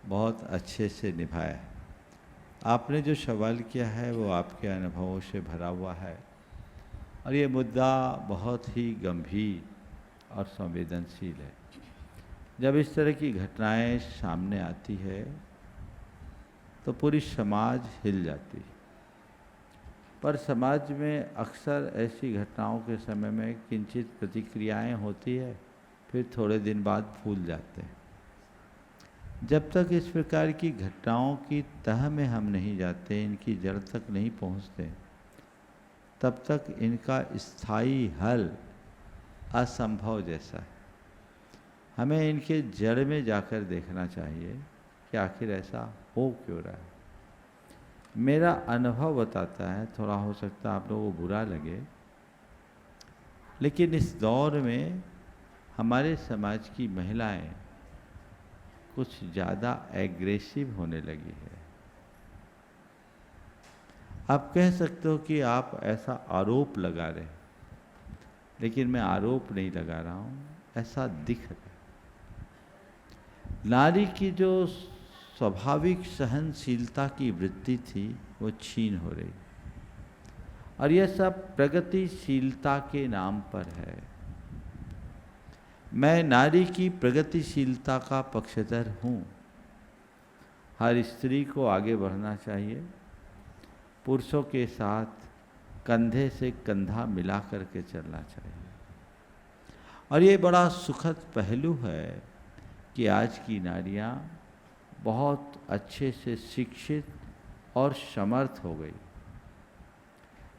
E: बहुत अच्छे से निभाया। आपने जो सवाल किया है वो आपके अनुभवों से भरा हुआ है और ये मुद्दा बहुत ही गंभीर और संवेदनशील है। जब इस तरह की घटनाएं सामने आती है तो पूरी समाज हिल जाती है, पर समाज में अक्सर ऐसी घटनाओं के समय में किंचित प्रतिक्रियाएं होती है, फिर थोड़े दिन बाद भूल जाते हैं। जब तक इस प्रकार की घटनाओं की तह में हम नहीं जाते, इनकी जड़ तक नहीं पहुंचते, तब तक इनका स्थायी हल असंभव जैसा है। हमें इनके जड़ में जाकर देखना चाहिए कि आखिर ऐसा हो क्यों रहा है। मेरा अनुभव बताता है, थोड़ा हो सकता है आप लोगों को बुरा लगे, लेकिन इस दौर में हमारे समाज की महिलाएं कुछ ज़्यादा एग्रेसिव होने लगी है। आप कह सकते हो कि आप ऐसा आरोप लगा रहे हैं, लेकिन मैं आरोप नहीं लगा रहा हूँ, ऐसा दिख रहा है। नारी की जो स्वाभाविक सहनशीलता की वृत्ति थी वो छीन हो रही, और यह सब प्रगतिशीलता के नाम पर है। मैं नारी की प्रगतिशीलता का पक्षधर हूँ। हर स्त्री को आगे बढ़ना चाहिए, पुरुषों के साथ कंधे से कंधा मिला करके चलना चाहिए। और ये बड़ा सुखद पहलू है कि आज की नारियाँ बहुत अच्छे से शिक्षित और समर्थ हो गई।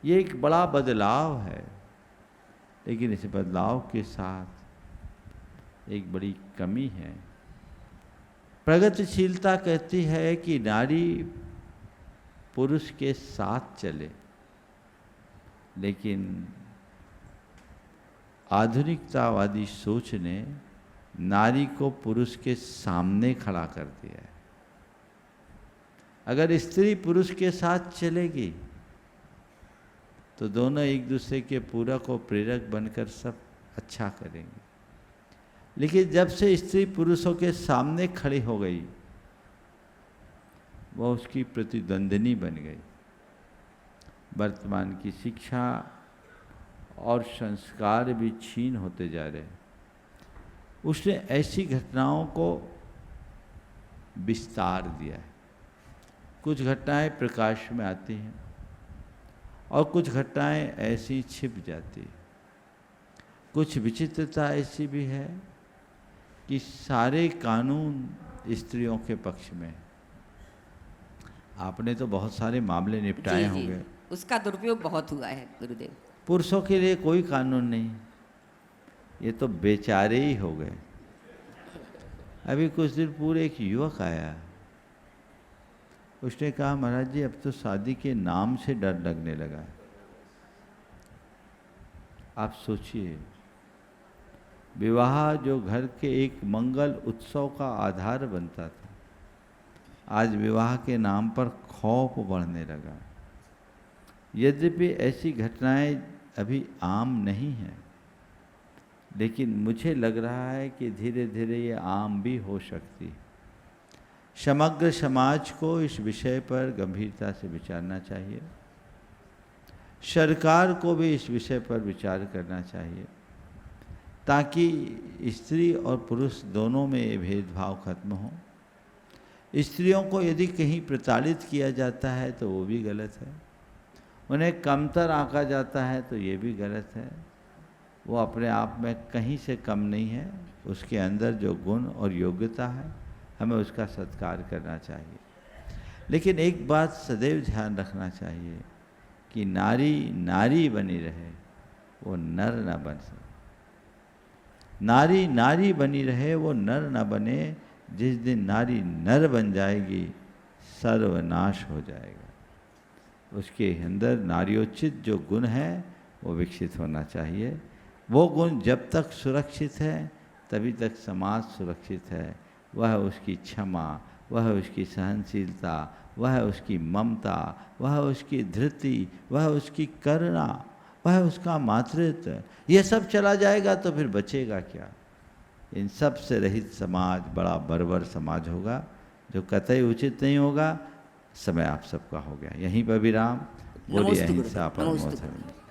E: ये एक बड़ा बदलाव है, लेकिन इस बदलाव के साथ एक बड़ी कमी है। प्रगतिशीलता कहती है कि नारी पुरुष के साथ चले, लेकिन आधुनिकतावादी सोच ने नारी को पुरुष के सामने खड़ा कर दिया है। अगर स्त्री पुरुष के साथ चलेगी तो दोनों एक दूसरे के पूरक और प्रेरक बनकर सब अच्छा करेंगे, लेकिन जब से स्त्री पुरुषों के सामने खड़ी हो गई, वह उसकी प्रतिद्वंदिनी बन गई। वर्तमान की शिक्षा और संस्कार भी छीन होते जा रहे हैं। उसने ऐसी घटनाओं को विस्तार दिया है। कुछ घटनाएं प्रकाश में आती हैं और कुछ घटनाएं ऐसी छिप जाती हैं। कुछ विचित्रता ऐसी भी है कि सारे कानून स्त्रियों के पक्ष में। आपने तो बहुत सारे मामले निपटाए
U: जी,
E: होंगे।
U: उसका दुरुपयोग बहुत हुआ है गुरुदेव।
E: पुरुषों के लिए कोई कानून नहीं, ये तो बेचारे ही हो गए। अभी कुछ दिन पूर्व एक युवक आया, उसने कहा महाराज जी अब तो शादी के नाम से डर लगने लगा है। आप सोचिए, विवाह जो घर के एक मंगल उत्सव का आधार बनता था, आज विवाह के नाम पर खौफ बढ़ने लगा। यद्यपि ऐसी घटनाएं अभी आम नहीं हैं, लेकिन मुझे लग रहा है कि धीरे धीरे ये आम भी हो सकती है। समग्र समाज को इस विषय पर गंभीरता से विचारना चाहिए। सरकार को भी इस विषय पर विचार करना चाहिए, ताकि स्त्री और पुरुष दोनों में ये भेदभाव खत्म हो। स्त्रियों को यदि कहीं प्रताड़ित किया जाता है तो वो भी गलत है, उन्हें कमतर आंका जाता है तो ये भी गलत है। वो अपने आप में कहीं से कम नहीं है, उसके अंदर जो गुण और योग्यता है हमें उसका सत्कार करना चाहिए। लेकिन एक बात सदैव ध्यान रखना चाहिए कि नारी नारी बनी रहे, वो नर न बन सके। नारी नारी बनी रहे, वो नर न बने। जिस दिन नारी नर बन जाएगी सर्वनाश हो जाएगा। उसके अंदर नारियोचित जो गुण है वो विकसित होना चाहिए। वो गुण जब तक सुरक्षित है तभी तक समाज सुरक्षित है। वह उसकी क्षमा, वह उसकी सहनशीलता, वह उसकी ममता, वह उसकी धृति, वह उसकी करुणा, वह उसका मातृत्व, यह सब चला जाएगा तो फिर बचेगा क्या? इन सब से रहित समाज बड़ा बर्बर समाज होगा, जो कतई उचित नहीं होगा। समय आप सबका हो गया, यहीं पर विराम। बोलिए अहिंसा परमो धर्मः।